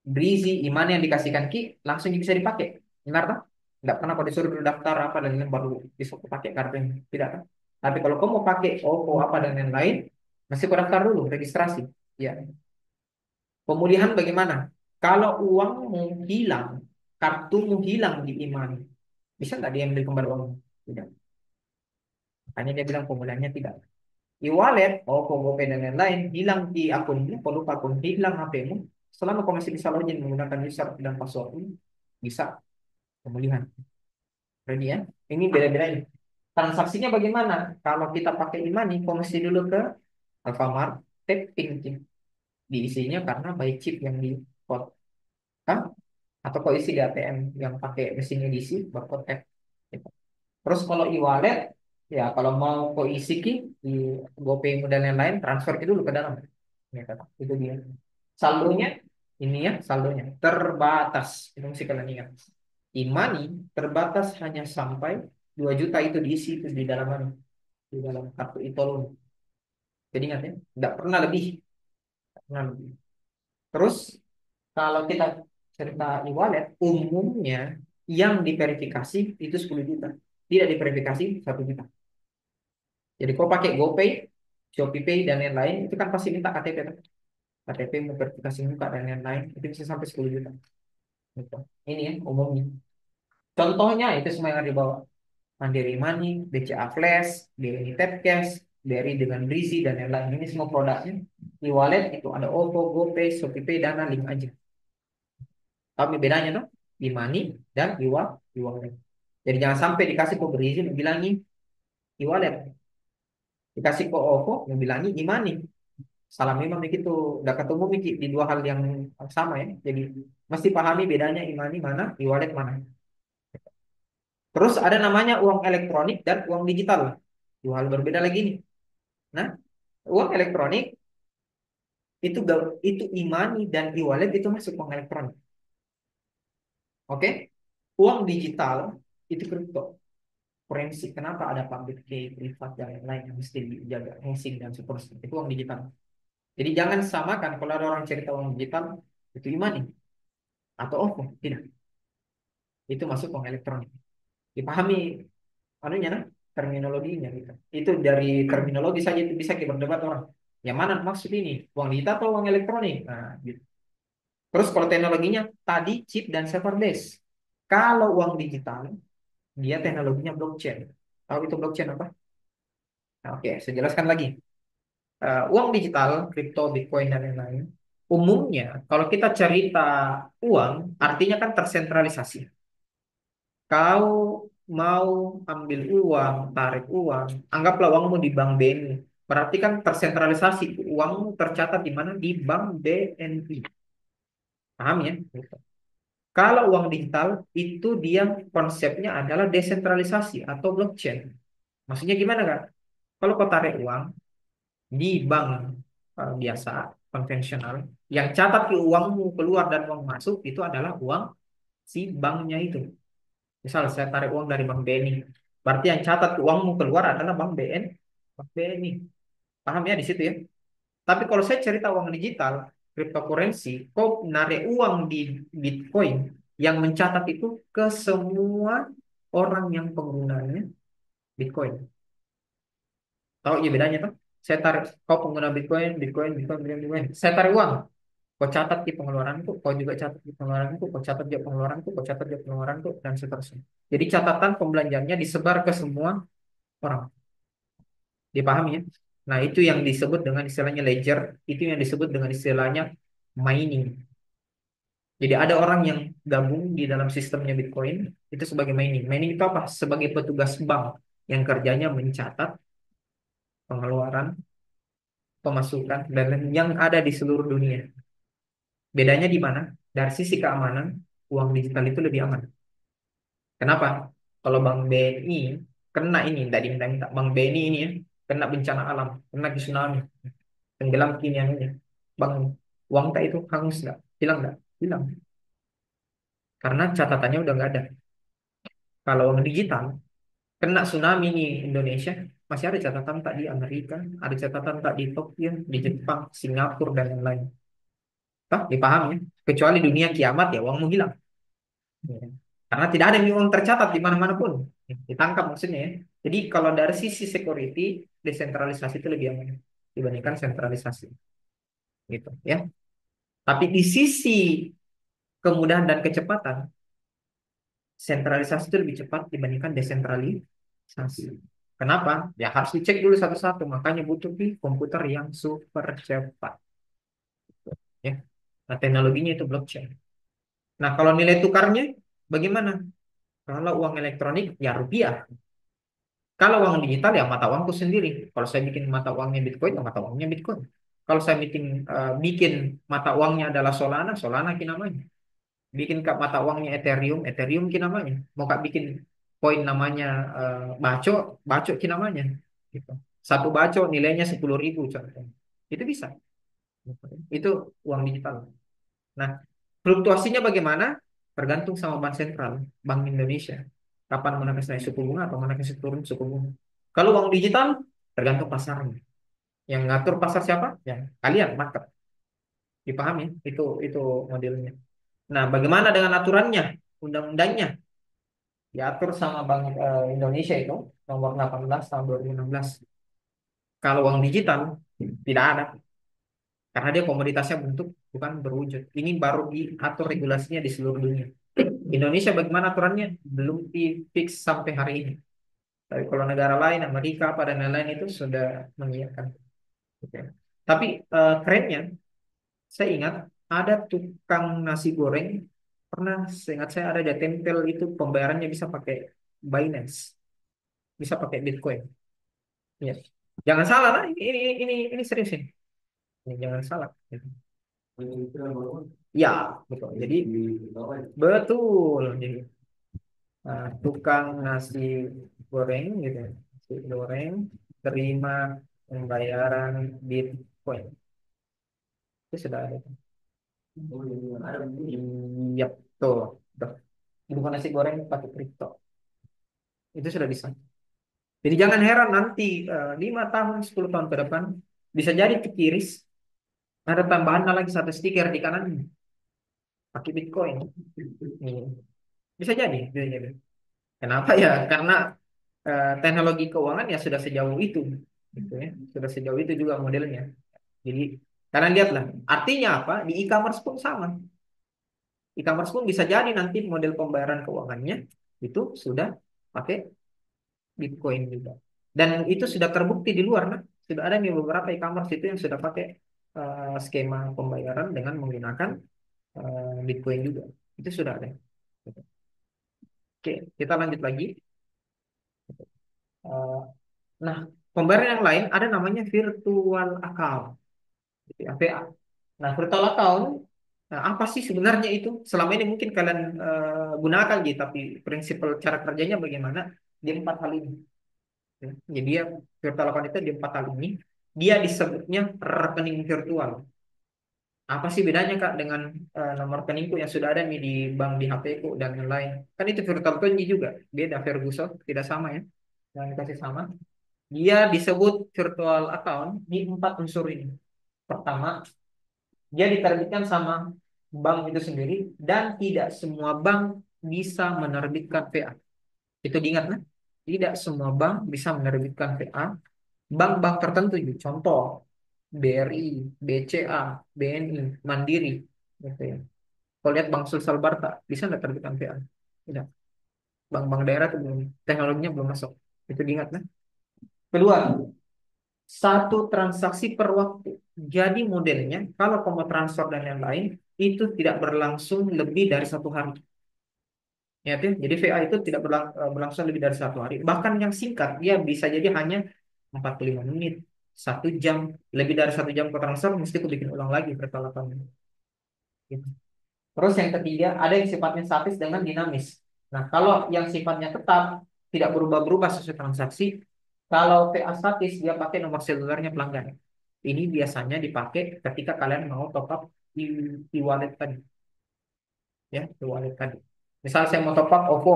S1: Berisi email yang dikasihkan Ki langsung bisa dipakai. Benar tak? Tidak pernah kau disuruh dulu daftar apa dan lain baru bisa kau pakai kartunya. Tidak kan? Tapi kalau kau mau pakai OVO apa dan lain-lain, masih kau daftar dulu registrasi. Ya. Pemulihan bagaimana? Kalau uangmu hilang, kartumu hilang di email, bisa nggak diambil kembali uangmu? Tidak. Makanya dia bilang pemulihannya tidak. E-wallet, OVO, GoPay dan lain-lain hilang di akunmu, kalau lupa akun hilang HP-mu, selama kau masih bisa login menggunakan user dan password bisa pemulihan. Ready ya? Ini beda-beda ini. Transaksinya bagaimana? Kalau kita pakai e-money, kau mesti dulu ke Alfamart, tap PIN chip. Diisinya karena by chip yang di code. Kan? Atau kau isi di ATM yang pakai mesin edisi, barcode tap. Gitu. Terus kalau e-wallet, ya kalau mau kau isi ki di GoPay dan lain-lain, transfer ke dulu ke dalam. Ya, kan? Itu dia. Saldonya, ini ya saldonya terbatas. Itu mesti kalian ingat. E-money terbatas hanya sampai 2 juta itu diisi itu di dalam mana? Di dalam kartu e-tol. Jadi ingat ya, tidak pernah lebih. Tidak pernah lebih. Terus kalau kita cerita e-wallet, umumnya yang diverifikasi itu 10 juta. Tidak diverifikasi 1 juta. Jadi kau pakai GoPay, ShopeePay dan lain-lain itu kan pasti minta KTP kan? KTP verifikasi muka dan lain-lain itu bisa sampai 10 juta. Gitu. Ini ya umumnya. Contohnya itu semua yang ada di bawah. Mandiri Money, BCA Flash, BNI Tap Cash, BRI dengan Brizi dan lain-lain. Ini semua produknya. Di wallet itu ada OVO, GoPay, ShopeePay, Dana, link aja. Tapi bedanya tuh di Money dan di wallet. Jadi jangan sampai dikasih kode berizin bilangin di wallet. Dikasih ke OVO, bilangi di Money. Salah memang begitu. Udah ketemu di dua hal yang sama ya. Jadi mesti pahami bedanya e-money mana, e-wallet mana. Terus ada namanya uang elektronik dan uang digital. Dua hal berbeda lagi nih. Nah, uang elektronik itu e-money dan e-wallet itu masuk uang elektronik. Oke? Uang digital itu kripto. Forensik. Kenapa ada public key, privat dan lain-lain yang mesti dijaga, hashing dan seterusnya. Itu uang digital. Jadi jangan samakan kalau ada orang cerita uang digital itu e-money atau OVO. Tidak. Itu masuk uang elektronik. Dipahami anunya nah, terminologinya gitu. Itu dari terminologi saja itu bisa kita berdebat orang. Yang mana maksud ini? Uang digital atau uang elektronik? Nah, gitu. Terus kalau teknologinya tadi chip dan serverless. Kalau uang digital, dia teknologinya blockchain. Tahu itu blockchain apa? Nah, oke, saya jelaskan lagi. Uang digital, kripto, bitcoin dan lain-lain. Umumnya, kalau kita cerita uang, artinya kan tersentralisasi. Kau mau ambil uang, tarik uang, anggaplah uangmu di bank BNI. Berarti kan tersentralisasi. Uangmu tercatat di mana? Di bank BNI. Paham ya? Gitu. Kalau uang digital, itu dia konsepnya adalah desentralisasi atau blockchain. Maksudnya gimana kan? Kalau kau tarik uang di bank biasa, konvensional, yang catat ke uangmu keluar dan uang masuk, itu adalah uang si banknya itu. Misal saya tarik uang dari Bank BNI. Berarti yang catat uangmu keluar adalah Bank BNI. Paham ya di situ ya? Tapi kalau saya cerita uang digital, cryptocurrency, kau narik uang di Bitcoin yang mencatat itu ke semua orang yang penggunanya Bitcoin. Tahu ya bedanya tuh? Saya tarik, kau pengguna Bitcoin, Bitcoin, Bitcoin, Bitcoin, Bitcoin. Saya tarik uang. Kau catat di pengeluaranku, kau juga catat di pengeluaranku, kau catat di pengeluaranku, kau catat di pengeluaranku, dan seterusnya. Jadi catatan pembelanjaannya disebar ke semua orang. Dipahami ya? Nah, itu yang disebut dengan istilahnya ledger, itu yang disebut dengan istilahnya mining. Jadi ada orang yang gabung di dalam sistemnya Bitcoin, itu sebagai mining. Mining itu apa? Sebagai petugas bank yang kerjanya mencatat pengeluaran, pemasukan, dan yang ada di seluruh dunia. Bedanya di mana? Dari sisi keamanan, uang digital itu lebih aman. Kenapa? Kalau Bank BNI kena ini, tidak diminta-minta. Bank BNI ini ya, kena bencana alam, kena tsunami, tenggelam kini ini. Bang, uang tak itu hangus nggak? Hilang nggak? Hilang. karena catatannya udah nggak ada. Kalau uang digital, kena tsunami di Indonesia, masih ada catatan tak di Amerika, ada catatan tak di Tokyo, di Jepang, Singapura, dan lain-lain. Toh, dipahami ya? Kecuali dunia kiamat ya uangmu hilang. Ya. Karena tidak ada uang tercatat di mana-mana pun. Ditangkap maksudnya ya. Jadi kalau dari sisi security, desentralisasi itu lebih aman dibandingkan sentralisasi. Gitu ya. Tapi di sisi kemudahan dan kecepatan, sentralisasi itu lebih cepat dibandingkan desentralisasi. Kenapa? Ya harus dicek dulu satu-satu. Makanya butuh komputer yang super cepat. Ya. Nah, teknologinya itu blockchain. Nah, kalau nilai tukarnya bagaimana? Kalau uang elektronik ya rupiah. Kalau uang digital ya mata uangku sendiri. Kalau saya bikin mata uangnya Bitcoin, ya mata uangnya Bitcoin. Kalau saya bikin mata uangnya adalah Solana, Solana ki namanya. Bikin mata uangnya Ethereum, Ethereum ki namanya. Mau kak bikin koin namanya Baco, Baco ki namanya. Gitu. Satu Baco nilainya 10.000 contohnya. Itu bisa. Itu uang digital. Nah, fluktuasinya bagaimana? Tergantung sama Bank Sentral, Bank Indonesia. Kapan menaikkan naik suku bunga atau menaikkan turun suku bunga. Kalau uang digital, tergantung pasarnya. Yang ngatur pasar siapa? Ya, kalian, market. Dipahami? Itu modelnya. Nah, bagaimana dengan aturannya? Undang-undangnya diatur sama Bank Indonesia itu nomor 18 tahun 2016. Kalau uang digital tidak ada karena dia komoditasnya bentuk bukan berwujud. Ini baru diatur regulasinya di seluruh dunia. Indonesia bagaimana aturannya? Belum fix sampai hari ini. Tapi kalau negara lain, Amerika, pada lain-lain itu sudah mengiyakan. Oke. Tapi kerennya, saya ingat ada tukang nasi goreng pernah, seingat saya ada di tempel itu pembayarannya bisa pakai Binance, bisa pakai Bitcoin. Ya. Jangan salah, nah. Ini serius ini. Ini jangan salah. Gitu. Ya, betul. Jadi betul. Jadi tukang nasi goreng gitu, ya. Nasi goreng terima pembayaran Bitcoin itu sudah ada. Iya, tuh, tuh. Bukan nasi goreng pakai kripto itu sudah bisa. Jadi jangan heran nanti 5 tahun 10 tahun ke depan bisa jadi kekiris ada tambahan lagi satu stiker di kanannya pakai Bitcoin. Iya. Bisa jadi, bisa jadi. Kenapa ya? Karena teknologi keuangan ya sudah sejauh itu, gitu ya. Sudah sejauh itu juga modelnya. Jadi karena lihatlah, artinya apa? Di e-commerce pun sama. E-commerce pun bisa jadi nanti model pembayaran keuangannya itu sudah pakai Bitcoin juga. Dan itu sudah terbukti di luar, nah. Sudah ada nih beberapa e-commerce itu yang sudah pakai skema pembayaran dengan menggunakan Bitcoin juga. Itu sudah ada. Oke, kita lanjut lagi. Eh, Nah, pembayaran yang lain ada namanya virtual account, gitu ya, VA. Nah, virtual account, nah, apa sih sebenarnya itu? Selama ini mungkin kalian gunakan gitu, tapi prinsip cara kerjanya bagaimana? Di 4 hal ini. Ya. Jadi dia virtual account itu di 4 hal ini. Dia disebutnya rekening virtual. Apa sih bedanya Kak dengan nomor rekeningku yang sudah ada nih di bank di HP ku dan lain-lain? Kan itu virtual account juga beda Ferguson, tidak sama ya. Jangan dikasih sama. Dia disebut virtual account di 4 unsur ini. Pertama, dia diterbitkan sama bank itu sendiri dan tidak semua bank bisa menerbitkan VA. Itu diingat, nah? Tidak semua bank bisa menerbitkan VA. Bank-bank tertentu, contoh BRI, BCA, BNI, Mandiri, gitu ya. Kalau lihat Bank Sulsel Barta, bisa nggak terbitkan VA? Tidak. Bank-bank daerah itu belum, teknologinya belum masuk. Itu diingat, nah? Kedua, satu transaksi per waktu. Jadi modelnya, kalau kamu transfer dan yang lain, itu tidak berlangsung lebih dari 1 hari. Ya, Tim? Jadi VA itu tidak berlangsung lebih dari 1 hari. Bahkan yang singkat, dia bisa jadi hanya 45 menit, 1 jam. Lebih dari 1 jam ke transfer, mesti aku bikin ulang lagi percakapannya. Gitu. Terus yang ketiga, ada yang sifatnya statis dengan dinamis. Nah, kalau yang sifatnya tetap, tidak berubah-berubah sesuai transaksi, kalau VA statis, dia pakai nomor selulernya pelanggan. Ini biasanya dipakai ketika kalian mau top up di wallet tadi, ya, di wallet tadi. Misal saya mau top up OVO,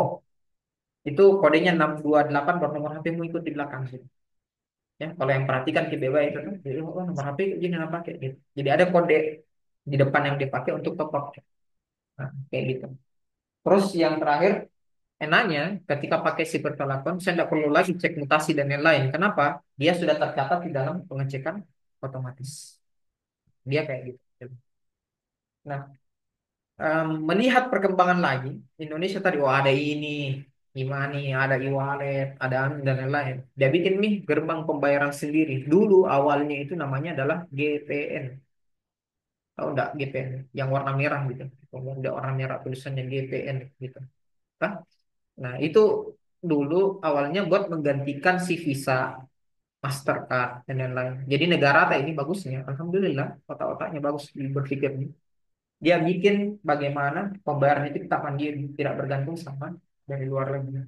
S1: itu kodenya 628 baru nomor HP-mu ikut di belakang gitu. Ya, kalau yang perhatikan di bawah itu kan, jadi, oh nomor HP gini nama pakai gitu. Jadi ada kode di depan yang dipakai untuk top up. Nah, kayak gitu. Terus yang terakhir, enaknya ketika pakai si virtual account, saya tidak perlu lagi cek mutasi dan lain-lain. Kenapa? Dia sudah tercatat di dalam pengecekan otomatis. Dia kayak gitu. Nah, melihat perkembangan lagi, Indonesia tadi, oh ada ini, Imani, ada e-wallet, ada Anu, dan lain-lain. Dia bikin nih gerbang pembayaran sendiri. Dulu awalnya itu namanya adalah GPN. Tahu enggak GPN? Yang warna merah gitu. Kalau ada warna merah tulisannya GPN gitu. Hah? Nah, itu dulu awalnya buat menggantikan si Visa, Mastercard, dan lain-lain. Jadi negara tak ini bagusnya. Alhamdulillah, otak-otaknya bagus berpikirnya. Dia bikin bagaimana pembayaran itu kita mandiri, tidak bergantung sama dari luar negeri.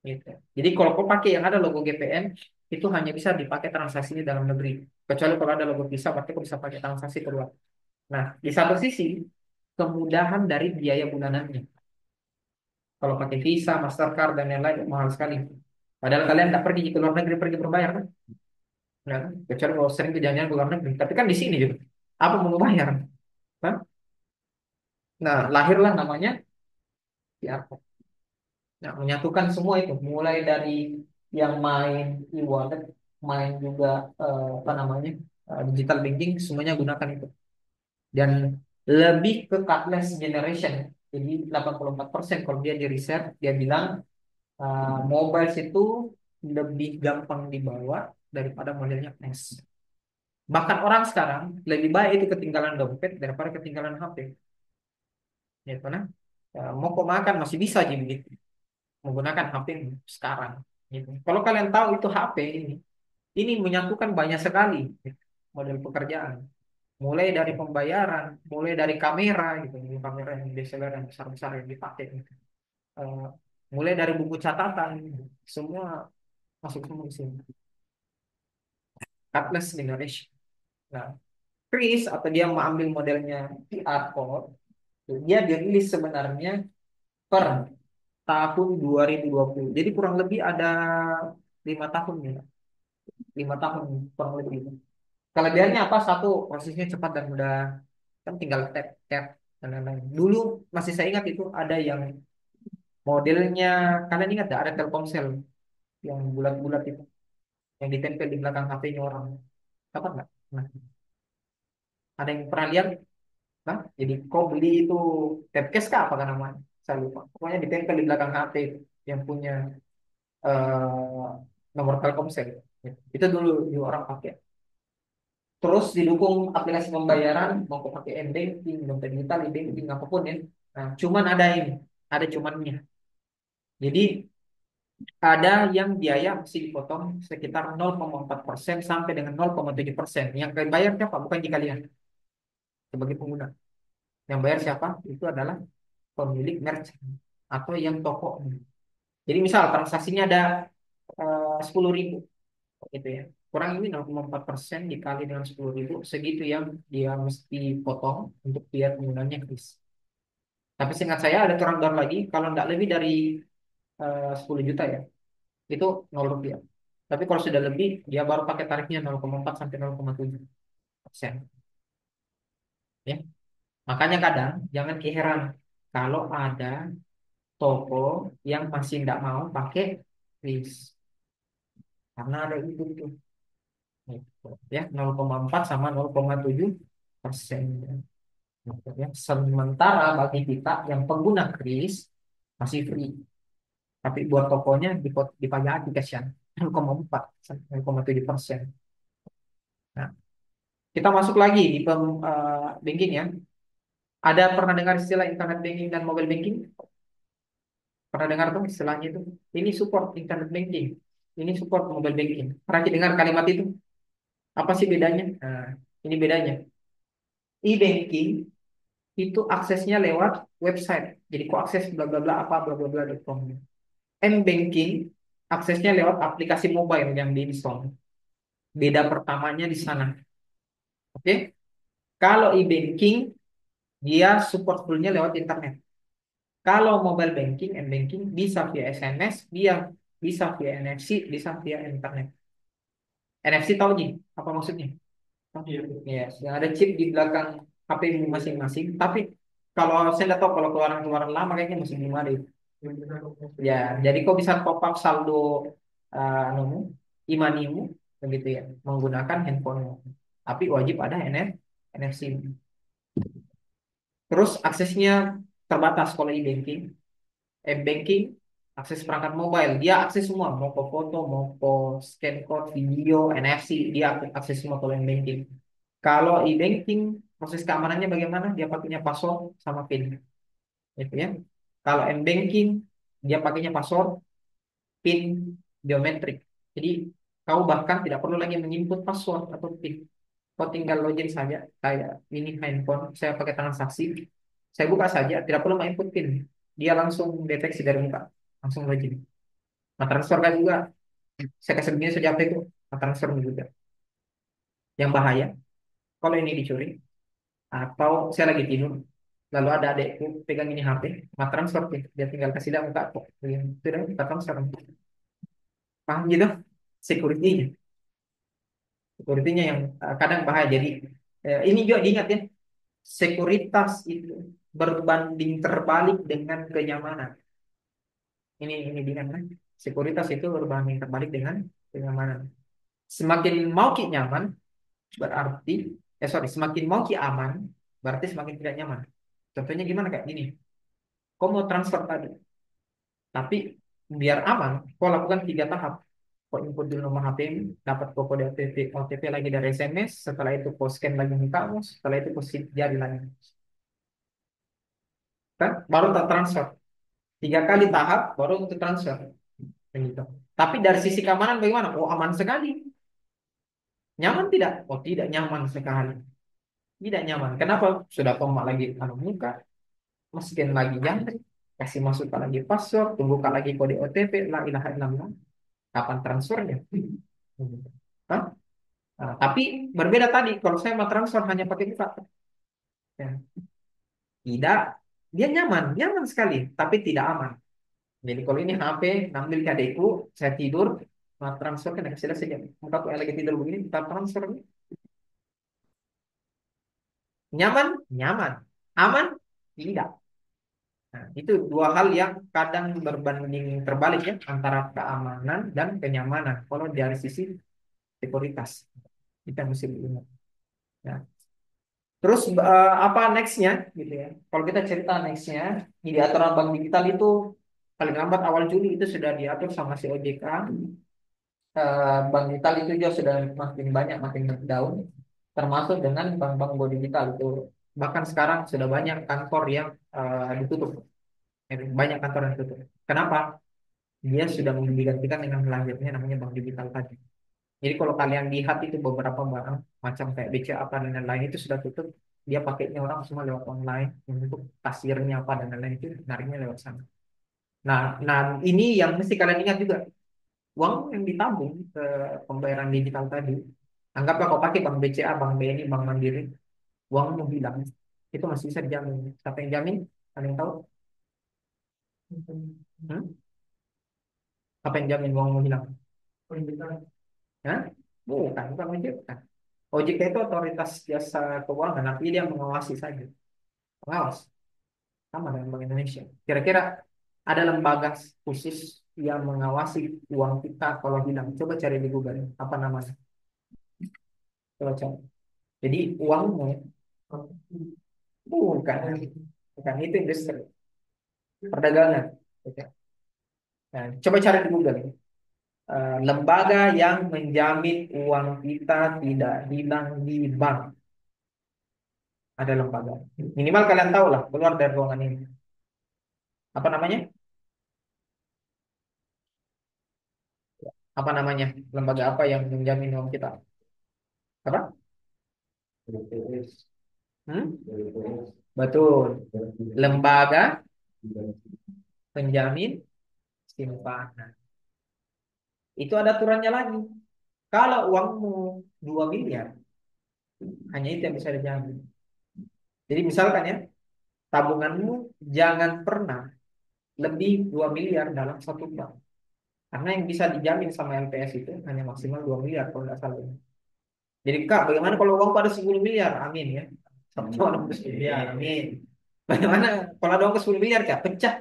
S1: Gitu. Jadi kalau kau pakai yang ada logo GPN, itu hanya bisa dipakai transaksinya dalam negeri. Kecuali kalau ada logo Visa, berarti kau bisa pakai transaksi keluar. Nah, di satu sisi, kemudahan dari biaya bulanannya. Kalau pakai Visa, Mastercard, dan lain-lain, mahal sekali. Padahal kalian tidak pergi ke luar negeri, pergi berbayar kan? Nah, kecuali kalau sering ke jalan-jalan ke luar negeri. Tapi kan di sini juga. Apa mau bayar? Hah? Nah, lahirlah namanya QR. Nah, menyatukan semua itu, mulai dari yang main e-wallet, main juga apa namanya digital banking, semuanya gunakan itu. Dan lebih ke cardless generation. Jadi 84% kalau dia di riset, dia bilang mobile itu lebih gampang dibawa daripada modelnya cash. Bahkan orang sekarang lebih baik itu ketinggalan dompet daripada ketinggalan HP. Ya, karena mau kok makan masih bisa aja begitu menggunakan HP sekarang. Gitu. Kalau kalian tahu itu HP ini menyatukan banyak sekali gitu, model pekerjaan. Mulai dari pembayaran, mulai dari kamera gitu, kamera yang DSLR yang besar-besar yang dipakai. Gitu. Eh, mulai dari buku catatan, gitu. Semua masuk semua di sini. Cardless generation. Nah, Chris atau dia mengambil modelnya QR code, dia dirilis sebenarnya per tahun 2020. Jadi kurang lebih ada 5 tahun ya. 5 tahun kurang lebih. Kelebihannya apa? Satu, prosesnya cepat dan mudah. Kan tinggal tap tap dan lain-lain. Dulu masih saya ingat itu ada yang modelnya, kalian ingat ya, ada Telkomsel yang bulat-bulat itu, yang ditempel di belakang HP-nya orang. Apa enggak? Nah, ada yang pernah lihat? Nah, jadi kau beli itu Tapcase kah apa kan namanya? Saya lupa. Pokoknya ditempel di belakang HP yang punya eh, nomor Telkomsel. Itu dulu di orang pakai. Terus didukung aplikasi pembayaran, mau pakai m-banking, dompet digital, e-banking, apapun ya. Nah, cuman ada ini, ada cumannya. Jadi ada yang biaya mesti dipotong sekitar 0,4% sampai dengan 0,7%. Yang bayar siapa? Bukan di kalian sebagai pengguna. Yang bayar siapa? Itu adalah pemilik merchant atau yang toko. Jadi misal transaksinya ada 10.000 gitu ya. Kurang ini 0,4% dikali dengan 10.000, segitu yang dia mesti potong untuk biar penggunanya kris. Tapi seingat saya ada turun down lagi, kalau tidak lebih dari 10 juta ya, itu 0 rupiah. Tapi kalau sudah lebih, dia baru pakai tarifnya 0,4 sampai 0,7%. Ya. Makanya kadang jangan keheran kalau ada toko yang masih tidak mau pakai kris. Karena ada itu. Gitu. Ya, 0,4 sama 0,7%. Gitu ya. Sementara bagi kita yang pengguna kris masih free. Tapi buat tokonya dipajaki kasihan 0,4 sampai 0,7%. Nah, kita masuk lagi di banking ya. Ada pernah dengar istilah internet banking dan mobile banking? Pernah dengar tuh istilahnya itu? Ini support internet banking. Ini support mobile banking. Pernah dengar kalimat itu? Apa sih bedanya? Nah, ini bedanya. E-banking itu aksesnya lewat website. Jadi kok akses bla bla bla apa bla bla bla.com. M-banking aksesnya lewat aplikasi mobile yang diinstal. Beda pertamanya di sana. Oke. Kalau e-banking dia support fullnya lewat internet. Kalau mobile banking, m-banking bisa via SMS, dia bisa via NFC, bisa via internet. NFC tahu nih apa maksudnya? Iya. Yes, yang ada chip di belakang HP masing-masing. Tapi kalau saya nggak tahu kalau keluaran-keluaran lama kayaknya masih belum ada itu. Ya, jadi kau bisa top up saldo anumu, imanimu, begitu ya, menggunakan handphonemu. Tapi wajib ada NFC. Terus aksesnya terbatas kalau e-banking. M-banking akses perangkat mobile, dia akses semua, mau ke foto, mau ke scan code, video, NFC, dia akses semua kalau M-banking. Kalau e-banking proses keamanannya bagaimana? Dia pakainya password sama PIN, gitu ya. Kalau M-banking dia pakainya password, PIN biometrik. Jadi kau bahkan tidak perlu lagi menginput password atau PIN. Kau tinggal login saja. Kayak ini handphone, saya pakai transaksi, saya buka saja, tidak perlu menginput PIN. Dia langsung deteksi dari muka, langsung login. Nah, transfer kan juga, saya kasih begini saja apa itu, nah, transfer juga. Yang bahaya, kalau ini dicuri, atau saya lagi tidur, lalu ada adekku pegang ini HP, nah transfer, dia tinggal kasih dia muka kok, sudah kita transfer. Paham gitu? Security-nya. Security-nya yang kadang bahaya. Jadi ini juga diingat ya, sekuritas itu berbanding terbalik dengan kenyamanan. Ini diingat kan? Sekuritas itu berbanding terbalik dengan kenyamanan. Semakin mau ki nyaman, berarti semakin mau ki aman, berarti semakin tidak nyaman. Contohnya gimana kayak gini? Kau mau transfer tadi, tapi biar aman, kau lakukan 3 tahap. Kau input dulu nomor HP, dapat kode OTP lagi dari SMS, setelah itu kau scan lagi mukamu, setelah itu kau sidik jari lagi, kan? Baru tak transfer. 3 kali tahap, baru untuk transfer. Begitu. Tapi dari sisi keamanan bagaimana? Oh, aman sekali. Nyaman tidak? Oh, tidak nyaman sekali. Tidak nyaman. Kenapa? Sudah tombak lagi anu muka, masukin lagi jangkrik, kasih masukkan lagi password, tunggukan lagi kode OTP, la ilaha illallah. Kapan transfernya? Hah? Nah, tapi berbeda tadi, kalau saya mau transfer hanya pakai buka, ya, tidak, dia nyaman, nyaman sekali, tapi tidak aman. Jadi kalau ini HP, ambil ke adekku, saya tidur, mau transfer kan kasih saja. Muka aku yang lagi tidur begini, kita transfer, nyaman, nyaman, aman, tidak. Nah, itu dua hal yang kadang berbanding terbalik ya antara keamanan dan kenyamanan. Kalau dari sisi sekuritas kita mesti ingat. Ya. Terus apa nextnya gitu ya? Kalau kita cerita nextnya, di aturan bank digital itu paling lambat awal Juli itu sudah diatur sama si OJK. Bank digital itu juga sudah makin banyak makin down, termasuk dengan bank-bank go digital itu. Bahkan sekarang sudah banyak kantor yang ditutup. Banyak kantor yang tutup. Kenapa? Dia sudah digantikan dengan lahirnya namanya bank digital tadi. Jadi kalau kalian lihat itu beberapa barang macam kayak BCA apa dan lain-lain itu sudah tutup, dia pakainya orang semua lewat online untuk kasirnya apa dan lain-lain itu nariknya lewat sana. Nah, ini yang mesti kalian ingat juga, uang yang ditabung ke pembayaran digital tadi, anggaplah kau pakai bank BCA, bank BNI, bank Mandiri, uangmu hilang, itu masih bisa dijamin. Siapa yang jamin? Kalian tahu? Hmm? Apa yang jamin uangmu hilang? Hah? Bukan OJK. OJK itu otoritas jasa keuangan, tapi dia mengawasi saja. Pengawas, sama dengan Bank Indonesia. Kira-kira ada lembaga khusus yang mengawasi uang kita kalau hilang. Coba cari di Google, apa namanya? Coba cari. Jadi uangmu bukan, bukan itu industri perdagangan. Oke. Nah, coba cari di Google. Lembaga yang menjamin uang kita tidak hilang di bank. Ada lembaga. Minimal kalian tahu lah keluar dari ruangan ini. Apa namanya? Apa namanya? Lembaga apa yang menjamin uang kita? Apa? Hmm? Betul. Lembaga penjamin simpanan. Itu ada aturannya lagi. Kalau uangmu 2 miliar, hanya itu yang bisa dijamin. Jadi misalkan ya, tabunganmu jangan pernah lebih 2 miliar dalam satu bank. Karena yang bisa dijamin sama LPS itu hanya maksimal 2 miliar kalau nggak salah. Jadi Kak, bagaimana kalau uang pada 10 miliar? Amin ya. Satu orang ke 10 miliar, amin. Bagaimana kalau ada uang ke 10 miliar, Kak? Pecah.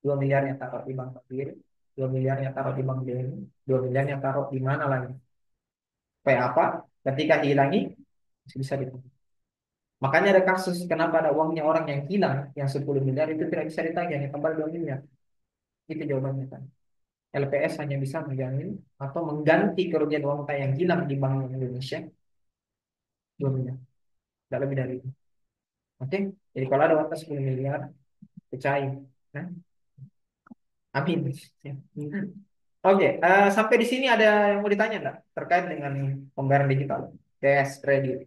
S1: 2 miliarnya taruh di bank kecil, 2 miliarnya taruh di bank BNI, 2 miliarnya taruh di mana lagi? Supaya apa? Ketika hilangi, masih bisa ditagih. Makanya ada kasus kenapa ada uangnya orang yang hilang, yang 10 miliar itu tidak bisa ditagih, hanya kembali 2 miliar. Itu jawabannya kan. LPS hanya bisa menjamin atau mengganti kerugian uang yang hilang di Bank Indonesia 2 miliar. Tidak lebih dari itu. Oke? Jadi kalau ada uang 10 miliar, pecahin. Nah, amin. Ya. Oke, sampai di sini ada yang mau ditanya nggak terkait dengan pembayaran digital? Cash, kredit,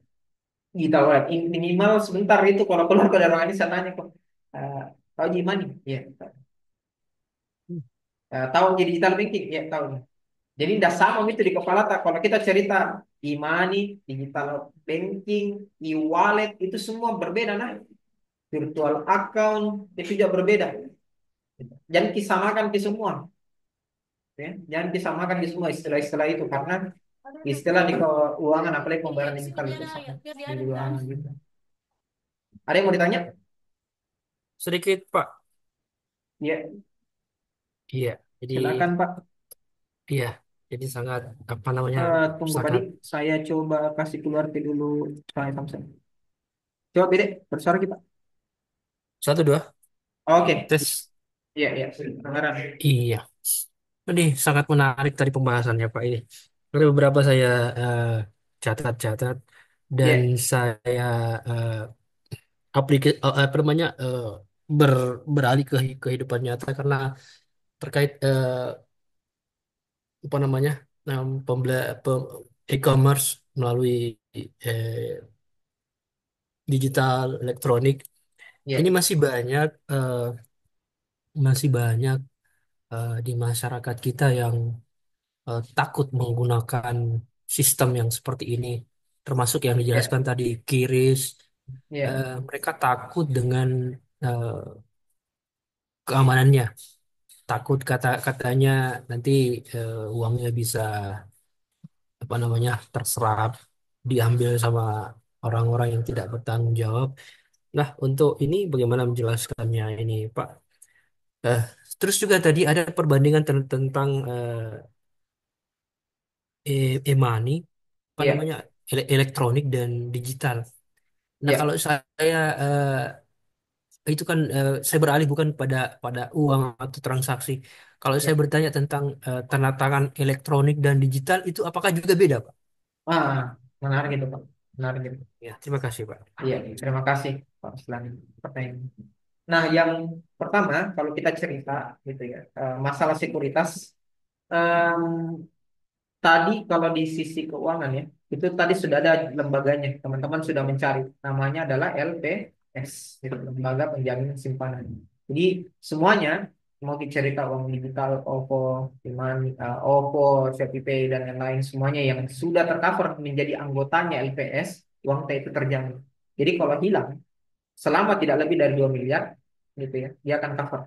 S1: digital wallet. Minimal sebentar itu kalau keluar ke ruangan ini saya tanya kok. Eh, tahu Gimani? Iya. Tahu di digital banking? Iya, tahu. Jadi tidak sama itu di kepala tak. Kalau kita cerita e-money, digital banking, e-wallet itu semua berbeda nah. Virtual account itu juga berbeda. Jangan disamakan ke semua. Ya. Jangan disamakan di semua istilah-istilah itu karena istilah di keuangan apalagi pembayaran digital itu sama di keuangan gitu. Ada yang mau ditanya?
S2: Sedikit, Pak.
S1: Ya,
S2: Iya, jadi
S1: silakan Pak.
S2: iya, jadi sangat apa namanya
S1: Tunggu Pak Di,
S2: sangat
S1: saya coba kasih keluar dulu saya Samsung. Coba Bede, bersuara kita.
S2: satu dua
S1: Oke,
S2: tes.
S1: iya iya, kedengaran.
S2: Iya, ini sangat menarik tadi pembahasannya Pak ini. Ada beberapa saya eh, catat-catat dan
S1: Iya
S2: saya eh, apa namanya beralih ke kehidupan nyata karena terkait apa namanya e-commerce melalui eh, digital elektronik. Ini
S1: iya
S2: masih banyak di masyarakat kita yang takut menggunakan sistem yang seperti ini, termasuk yang
S1: iya
S2: dijelaskan tadi kiris.
S1: iya
S2: Mereka takut dengan eh, keamanannya, takut katanya nanti uangnya bisa apa namanya terserap, diambil sama orang-orang yang tidak bertanggung jawab. Nah, untuk ini bagaimana menjelaskannya ini, Pak? Eh, Terus juga tadi ada perbandingan tentang e-money, apa
S1: iya
S2: namanya, elektronik dan digital. Nah,
S1: iya
S2: kalau saya itu kan saya beralih bukan pada pada uang atau transaksi. Kalau
S1: iya.
S2: saya bertanya tentang tanda tangan elektronik dan digital itu apakah juga beda, Pak?
S1: Ah, menarik itu Pak. Menarik itu.
S2: Ya, terima kasih, Pak.
S1: Iya, terima kasih Pak Islan pertanyaan. Nah, yang pertama kalau kita cerita gitu ya, masalah sekuritas. em, Tadi kalau di sisi keuangan ya, itu tadi sudah ada lembaganya. Teman-teman sudah mencari. Namanya adalah LPS, gitu, Lembaga Penjamin Simpanan. Jadi semuanya mau cerita uang digital, OVO, OVO, ShopeePay dan lain-lain semuanya yang sudah tercover menjadi anggotanya LPS, uang T itu terjamin. Jadi kalau hilang, selama tidak lebih dari 2 miliar, gitu ya, dia akan cover.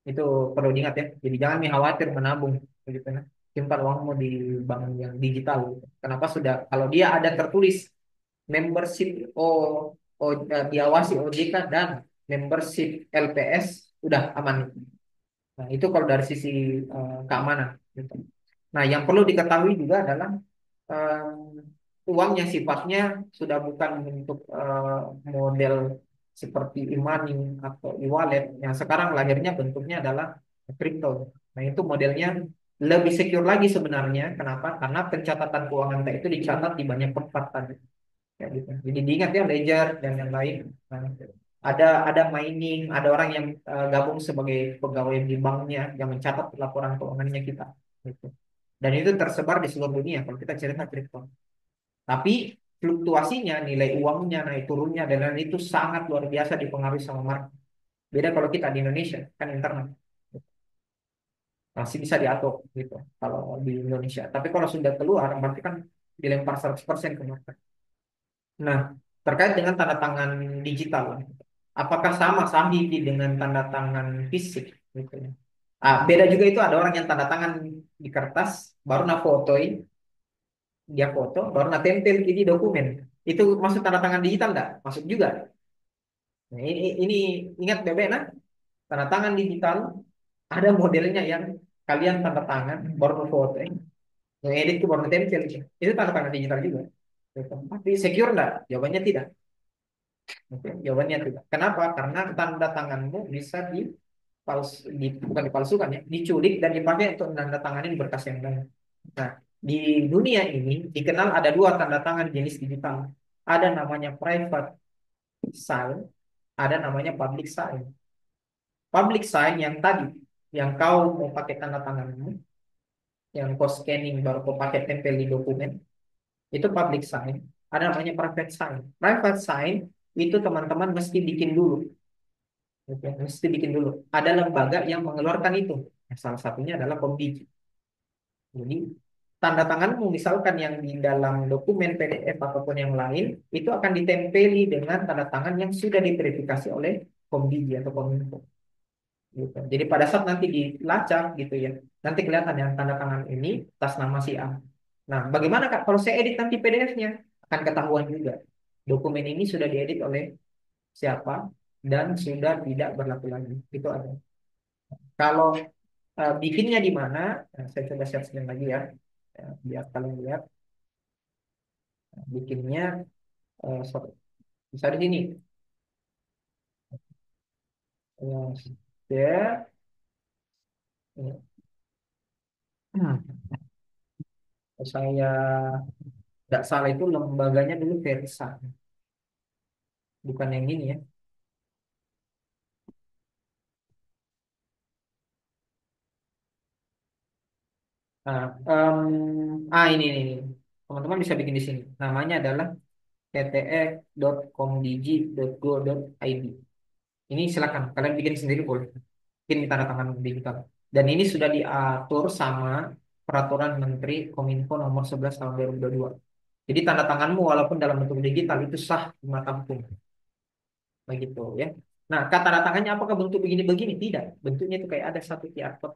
S1: Itu perlu diingat ya. Jadi jangan khawatir menabung begitu ya. Simpan uangmu di bank yang digital. Gitu. Kenapa sudah kalau dia ada tertulis membership diawasi OJK dan membership LPS udah aman. Nah, itu kalau dari sisi keamanan gitu. Nah, yang perlu diketahui juga adalah uang yang sifatnya sudah bukan bentuk model seperti e-money atau e-wallet yang sekarang lahirnya bentuknya adalah kripto. Nah, itu modelnya lebih secure lagi sebenarnya. Kenapa? Karena pencatatan keuangan itu dicatat di banyak tempat tadi. Ya, gitu. Jadi diingat ya ledger dan yang lain. Nah, ada mining, ada orang yang gabung sebagai pegawai di banknya yang mencatat laporan keuangannya kita. Gitu. Dan itu tersebar di seluruh dunia kalau kita cerita kripto. Tapi fluktuasinya, nilai uangnya, naik turunnya, dan lain-lain itu sangat luar biasa dipengaruhi sama market. Beda kalau kita di Indonesia, kan internet. Masih bisa diatur gitu kalau di Indonesia. Tapi kalau sudah keluar, berarti kan dilempar 100% ke market. Nah, terkait dengan tanda tangan digital. apakah sama sahih dengan tanda tangan fisik gitu ya. Beda juga itu ada orang yang tanda tangan di kertas baru na fotoin, dia foto baru na tempel di dokumen. Itu masuk tanda tangan digital enggak? Masuk juga. Nah, ini ingat Bebe nah, tanda tangan digital ada modelnya yang kalian tanda tangan baru foto, yang edit itu baru tempel itu tanda tangan digital juga. Gitu. Tapi secure enggak? Jawabannya tidak. Oke, jawabannya tidak. Kenapa? Karena tanda tanganmu bisa bukan dipalsukan ya, diculik dan dipakai untuk menandatangani berkas yang lain. Nah, di dunia ini dikenal ada dua tanda tangan jenis digital. Ada namanya private sign, ada namanya public sign. Public sign yang tadi, yang kau mau pakai tanda tanganmu, yang kau scanning baru kau pakai tempel di dokumen, itu public sign. Ada namanya private sign. Private sign itu teman-teman mesti bikin dulu. Oke, mesti bikin dulu. Ada lembaga yang mengeluarkan itu. Salah satunya adalah Komdigi. Jadi tanda tanganmu misalkan yang di dalam dokumen PDF ataupun yang lain itu akan ditempeli dengan tanda tangan yang sudah diverifikasi oleh Komdigi atau Kominfo. Gitu. Jadi pada saat nanti dilacak gitu ya, nanti kelihatan yang tanda tangan ini atas nama si A. Nah, bagaimana Kak kalau saya edit nanti PDF-nya? Akan ketahuan juga. Dokumen ini sudah diedit oleh siapa dan sudah tidak berlaku lagi. Itu ada. Kalau bikinnya di mana? Nah, saya coba share screen lagi ya. Biar kalian lihat. Bikinnya sorry. Bisa di sini. Ya, saya nggak salah itu lembaganya dulu Versa, bukan yang ini ya. Nah, ini. Teman-teman bisa bikin di sini. Namanya adalah tte.komdigi.go.id. Ini silakan kalian bikin sendiri boleh. Bikin di tanda tangan digital. Dan ini sudah diatur sama Peraturan Menteri Kominfo nomor 11 tahun 2022. Jadi tanda tanganmu walaupun dalam bentuk digital itu sah di mata hukum. Begitu ya. Nah, kata tanda tangannya apakah bentuk begini-begini? Tidak. Bentuknya itu kayak ada satu QR code,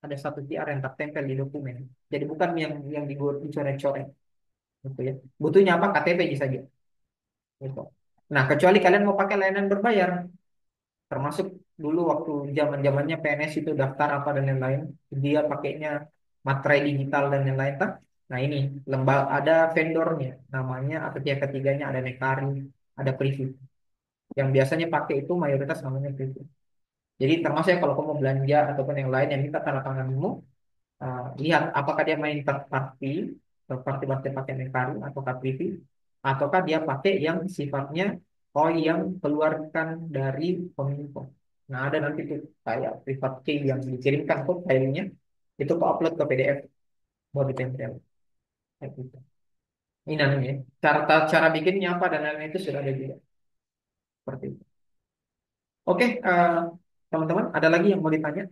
S1: ada satu QR yang tertempel di dokumen. Jadi bukan yang dicoret-coret gitu ya. Butuhnya apa? KTP saja gitu. Nah, kecuali kalian mau pakai layanan berbayar, termasuk dulu waktu zaman-zamannya PNS itu daftar apa dan lain-lain, dia pakainya materai digital dan lain-lain tak? Nah, ini lembaga ada vendornya, namanya atau pihak ketiganya ada Nekari, ada Privy. Yang biasanya pakai itu mayoritas namanya Privy. Jadi termasuk ya kalau kamu mau belanja ataupun yang lain yang minta tanda tanganmu, lihat apakah dia main third party berarti pakai Mekaru atau Privy, ataukah dia pakai yang sifatnya yang keluarkan dari Kominfo. Nah ada nanti tuh kayak private key yang dikirimkan kok filenya itu ke upload ke PDF buat ditempel kayak gitu. Ini namanya ya. Cara cara bikinnya apa dan lain-lain itu sudah ada juga seperti itu. Oke, teman-teman ada lagi yang mau ditanya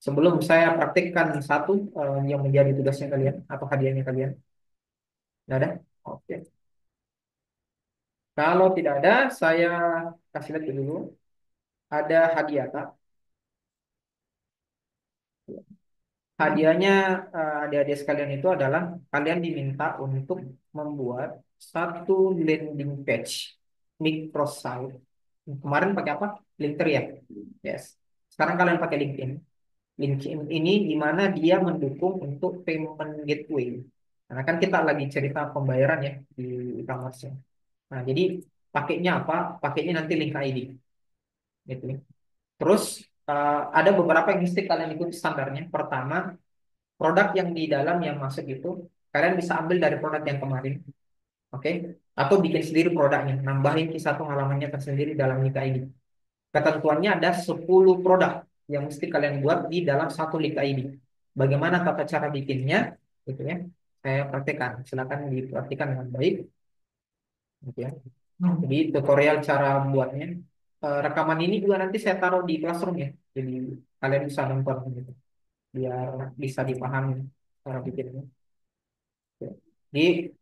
S1: sebelum saya praktikkan satu yang menjadi tugasnya kalian atau hadiahnya kalian. Nggak ada? Oke. Kalau tidak ada, saya kasih lihat dulu. Ada hadiah, Kak. Hadiahnya adik-adik sekalian itu adalah kalian diminta untuk membuat satu landing page microsite. Kemarin pakai apa? Linktree ya? Yes. Sekarang kalian pakai LinkedIn. LinkedIn ini di mana dia mendukung untuk payment gateway. Karena kan kita lagi cerita pembayaran ya di e-commerce. Nah, jadi pakainya apa? Pakainya nanti link ID gitu ya. Terus ada beberapa yang mesti kalian ikuti standarnya. Pertama, produk yang di dalam yang masuk itu kalian bisa ambil dari produk yang kemarin, oke? Atau bikin sendiri produknya, nambahin kisah satu halamannya tersendiri dalam link ID. Ketentuannya ada 10 produk yang mesti kalian buat di dalam satu link ID. Bagaimana tata cara bikinnya, gitu ya? Saya praktekkan. Silakan diperhatikan dengan baik, gitu ya. Jadi tutorial cara buatnya. Rekaman ini juga nanti saya taruh di Classroom ya. Jadi kalian bisa nonton gitu. Biar bisa dipahami cara bikinnya. Oke. Jadi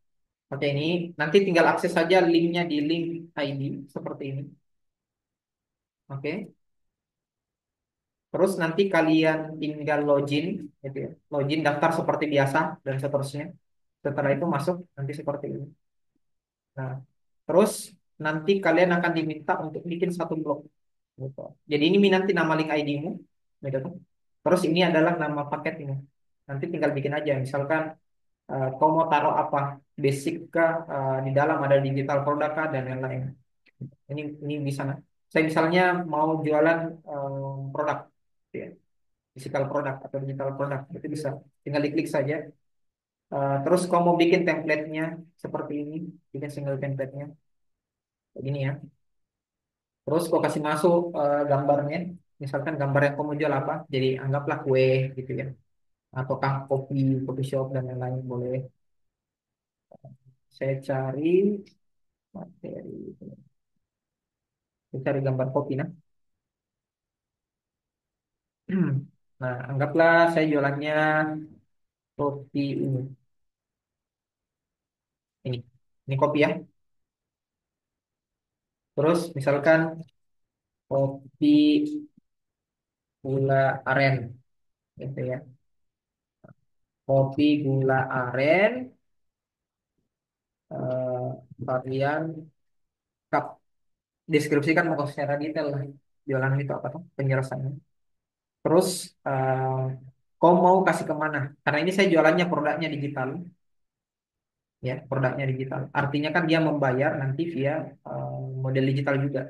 S1: pakai ini nanti tinggal akses saja linknya di link ID seperti ini. Oke. Terus nanti kalian tinggal login, gitu ya. Login daftar seperti biasa dan seterusnya. Setelah itu masuk nanti seperti ini. Nah, terus nanti kalian akan diminta untuk bikin satu blok. Gitu. Jadi ini nanti nama link ID-mu, gitu tuh. Terus ini adalah nama paket ini. Nanti tinggal bikin aja. Misalkan kau mau taruh apa, basic kah, di dalam ada digital produk kah dan lain-lain. Ini bisa. Saya misalnya mau jualan produk, gitu ya, physical produk atau digital produk, itu bisa. Tinggal diklik saja. Terus kau mau bikin template-nya seperti ini, bikin single template-nya, begini ya. Terus kau kasih masuk gambarnya, misalkan gambar yang kamu mau jual apa, jadi anggaplah kue gitu ya, ataukah kopi, kopi shop dan lain-lain boleh. Saya cari materi, saya cari gambar kopi nah. Nah, anggaplah saya jualannya kopi ini, ini kopi ya. Terus misalkan kopi gula aren, gitu ya. Kopi gula aren, varian cup. Deskripsikan mau secara detail lah. Jualan itu apa tuh penjelasannya. Terus eh, kau mau kasih kemana? Karena ini saya jualannya produknya digital, ya produknya digital. Artinya kan dia membayar nanti via model digital juga.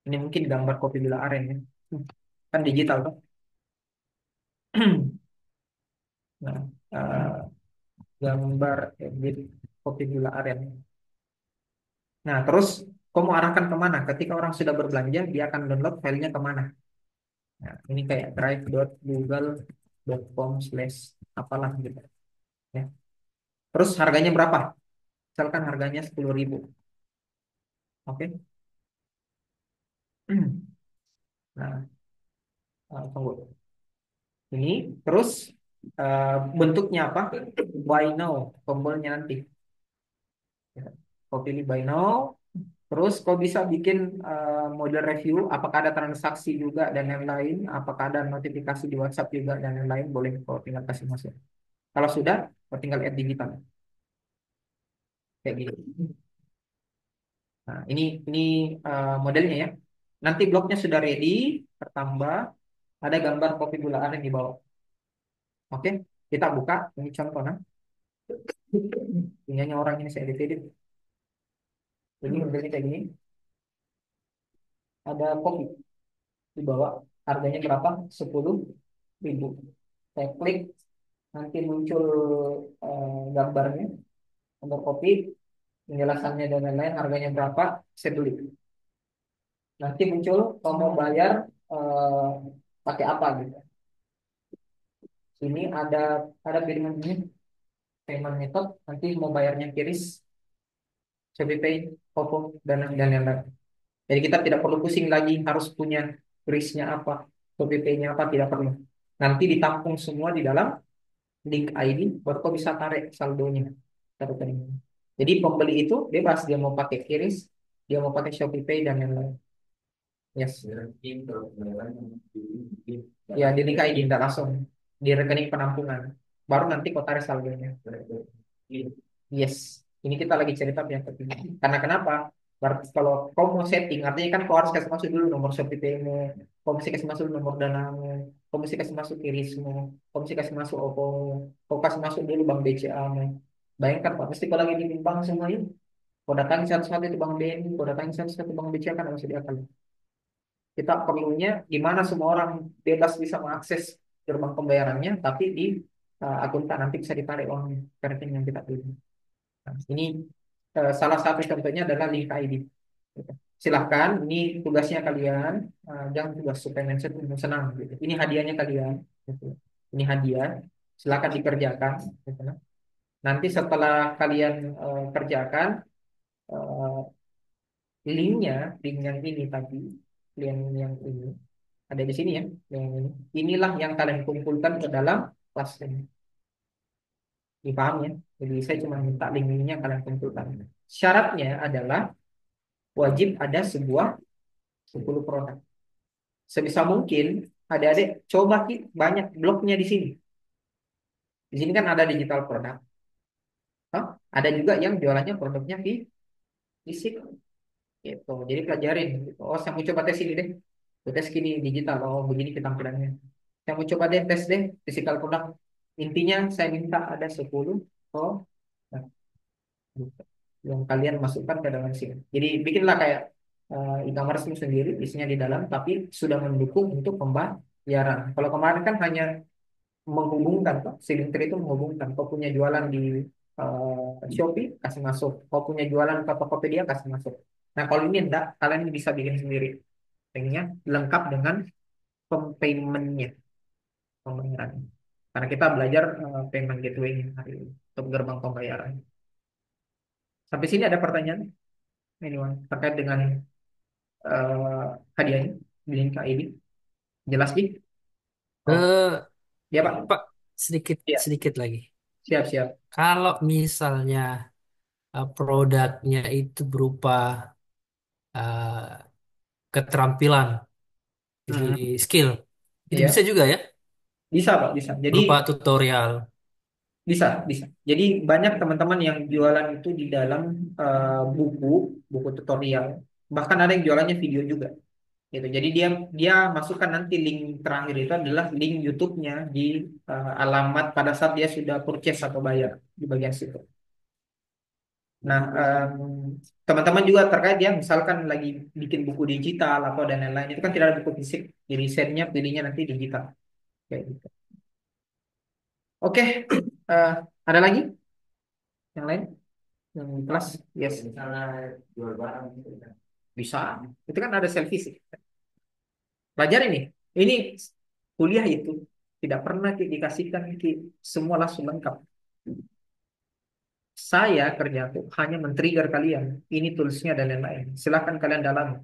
S1: Ini mungkin gambar kopi gula aren ya. Kan digital tuh. Nah, eh, gambar edit kopi gula aren. Nah, terus kau mau arahkan kemana? Ketika orang sudah berbelanja, dia akan download filenya kemana? Nah, ini kayak drive.google.com slash apalah gitu ya. Terus harganya berapa? Misalkan harganya 10.000. Oke. Nah, tunggu. Ini terus bentuknya apa? Buy now, tombolnya nanti. Ya. Kau pilih buy now. Terus kau bisa bikin model review, apakah ada transaksi juga dan lain-lain, apakah ada notifikasi di WhatsApp juga dan lain-lain, boleh kau tinggal kasih masuk. Kalau sudah, kau tinggal add digital kayak gitu. Nah, ini modelnya ya. Nanti bloknya sudah ready, tertambah ada gambar kopi gula aren di bawah. Oke, kita buka. Ini contoh nah. Punyanya orang ini saya edit. Ini modelnya kayak gini. Ada kopi di bawah. Harganya berapa? 10.000. Saya klik, nanti muncul gambarnya, gambar kopi, penjelasannya dan lain-lain, harganya berapa, saya beli. Nanti muncul kalau mau bayar eh, pakai apa gitu. Ini ada pilihan ini payment method, nanti mau bayarnya QRIS, ShopeePay, OVO dan lain-lain. Jadi kita tidak perlu pusing lagi harus punya QRIS-nya apa, ShopeePay-nya apa, tidak perlu. Nanti ditampung semua di dalam link ID, baru kau bisa tarik saldonya ke rekening. Jadi pembeli itu bebas, dia mau pakai QRIS, dia mau pakai ShopeePay dan lain-lain. Yes. Ya, di link ID tidak langsung di rekening penampungan. Baru nanti kau tarik saldonya. Yes, ini kita lagi cerita yang ketiga. Karena kenapa? Berarti kalau kau mau setting, artinya kan kau harus kasih masuk dulu nomor Shopee-mu, kau mesti kasih masuk nomor Danamu, kau mesti kasih masuk Kirismu, kau mesti kasih masuk Oppo-mu, kau kasih masuk dulu Bank BCA-mu. Bayangkan Pak, mesti kau lagi di bank semua ini. Kau datangi satu-satu itu Bank BNI, kau datangi satu-satu Bank BCA kan harus diakal. Kita perlunya gimana semua orang bebas bisa mengakses gerbang pembayarannya, tapi di akun tak nanti bisa ditarik uangnya ke rekening yang kita pilih. Nah, ini salah satu contohnya adalah link ID. Gitu. Silahkan, ini tugasnya kalian, jangan tugas supaya mindset senang. Gitu. Ini hadiahnya kalian. Gitu. Ini hadiah, silahkan dikerjakan. Gitu. Nanti setelah kalian kerjakan, eh, linknya, link yang ini tadi, link yang ini, ada di sini ya, yang ini. Inilah yang kalian kumpulkan ke dalam kelas ini. Dipaham ya? Jadi saya cuma minta link-linknya kalian kumpulkan. Syaratnya adalah wajib ada sebuah 10 produk. sebisa mungkin adik-adik coba banyak blognya di sini. Di sini kan ada digital produk. Hah? Ada juga yang jualannya produknya fisik gitu. Jadi pelajarin gitu. Oh, saya mau coba tes ini deh. Aku tes gini digital. Oh, begini tampilannya. Saya mau coba deh tes deh physical produk. Intinya saya minta ada 10 oh nah, gitu. Yang kalian masukkan ke dalam sini. Jadi bikinlah kayak e-commerce itu sendiri, isinya di dalam, tapi sudah mendukung untuk pembayaran. Kalau kemarin kan hanya menghubungkan, Pak. Silinter itu menghubungkan. Kau punya jualan di Shopee, kasih masuk. Kau punya jualan ke Tokopedia, kasih masuk. Nah, kalau ini enggak, kalian bisa bikin sendiri. Linknya lengkap dengan paymentnya, pembayaran. Karena kita belajar payment gateway hari ini untuk gerbang pembayaran. Sampai sini ada pertanyaan, anyone, terkait dengan hadiahnya, link ID. Jelas, Ji? Oh,
S2: Eh,
S1: ya, Pak.
S2: Pak, sedikit
S1: Ya,
S2: sedikit lagi.
S1: siap, siap.
S2: Kalau misalnya produknya itu berupa keterampilan, jadi
S1: Hmm,
S2: skill, itu bisa
S1: ya,
S2: juga ya,
S1: bisa, Pak, bisa. Jadi
S2: berupa tutorial.
S1: bisa, bisa. Jadi banyak teman-teman yang jualan itu di dalam buku, buku tutorial. Bahkan ada yang jualannya video juga, gitu. Jadi dia dia masukkan nanti link terakhir itu adalah link YouTube-nya di alamat pada saat dia sudah purchase atau bayar di bagian situ. Nah, teman-teman juga terkait ya, misalkan lagi bikin buku digital atau dan lain-lain itu kan tidak ada buku fisik, jadi setnya pilihnya nanti digital, kayak gitu. Oke, eh, ada lagi yang lain yang di kelas? Yes. Misalnya jual barang gitu kan. Bisa. Itu kan ada selfie sih. Pelajar ini. Ini kuliah itu tidak pernah dikasihkan semua langsung lengkap. Saya kerja tuh hanya men-trigger kalian. Ini toolsnya dan lain-lain. Silahkan kalian dalami.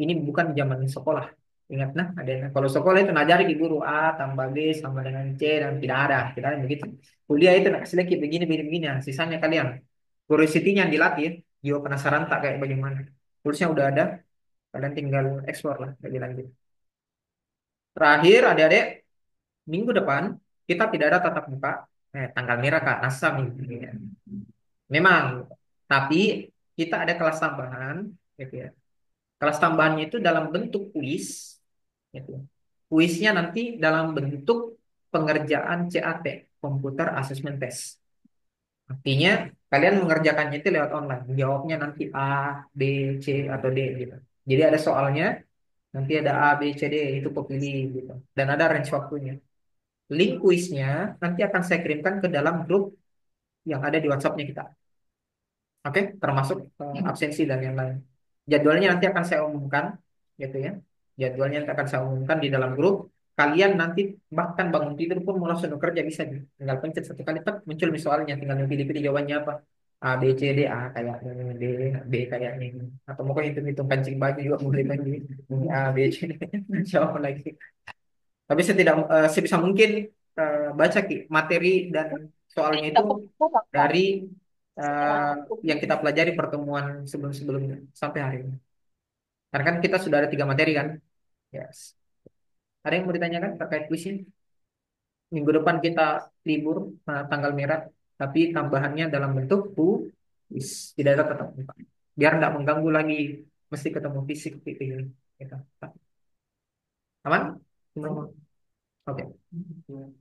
S1: Ini bukan zaman sekolah. Ingat nah, kalau sekolah itu ngajari di guru A tambah B sama dengan C dan tidak ada begitu. Kuliah itu nak kasih lagi begini begini begini. Nah, sisanya kalian curiosity-nya yang dilatih, jiwa penasaran tak kayak bagaimana. Toolsnya udah ada, kalian tinggal explore lah lebih lanjut. Terakhir, adik-adik, minggu depan kita tidak ada tatap muka. Tanggal merah Kak, NASA minggu ini. Memang, tapi kita ada kelas tambahan, gitu ya. Kelas tambahannya itu dalam bentuk kuis, gitu. Kuisnya nanti dalam bentuk pengerjaan CAT, Computer Assessment Test. Artinya kalian mengerjakannya itu lewat online. Jawabnya nanti A, B, C atau D gitu. Jadi ada soalnya, nanti ada A, B, C, D itu kau pilih gitu. Dan ada range waktunya. Link kuisnya nanti akan saya kirimkan ke dalam grup yang ada di WhatsAppnya kita. Oke, termasuk absensi dan yang lain. Jadwalnya nanti akan saya umumkan, gitu ya. Jadwalnya nanti akan saya umumkan di dalam grup. Kalian nanti bahkan bangun tidur pun mau langsung kerja bisa nih. Tinggal pencet satu kali, tek, muncul nih soalnya. Tinggal pilih-pilih jawabannya apa. A, B, C, D, A kayak ini, D, B kayak ini. Atau mau hitung-hitung kancing baju juga boleh lagi. Ini A, B, C, D. Jawab lagi. Tapi sebisa mungkin baca materi dan soalnya itu dari eh, yang kita pelajari pertemuan sebelum-sebelumnya sampai hari ini. Karena kan kita sudah ada 3 materi kan. Yes. Ada yang mau ditanyakan terkait kuisnya? Minggu depan kita libur tanggal merah, tapi tambahannya dalam bentuk kuis. Tidak ada tetap muka. Biar tidak mengganggu lagi, mesti ketemu fisik gitu. Gitu. Aman? Oke.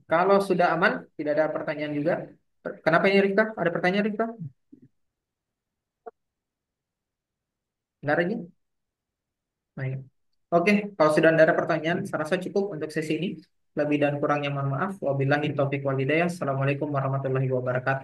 S1: Kalau sudah aman, tidak ada pertanyaan juga. Kenapa ini Rifka? Ada pertanyaan Rifka? Nggak ada ini? Baik. Oke, kalau sudah tidak ada pertanyaan, saya rasa cukup untuk sesi ini. Lebih dan kurangnya mohon maaf. Wabillahi taufiq wal hidayah. Assalamualaikum warahmatullahi wabarakatuh.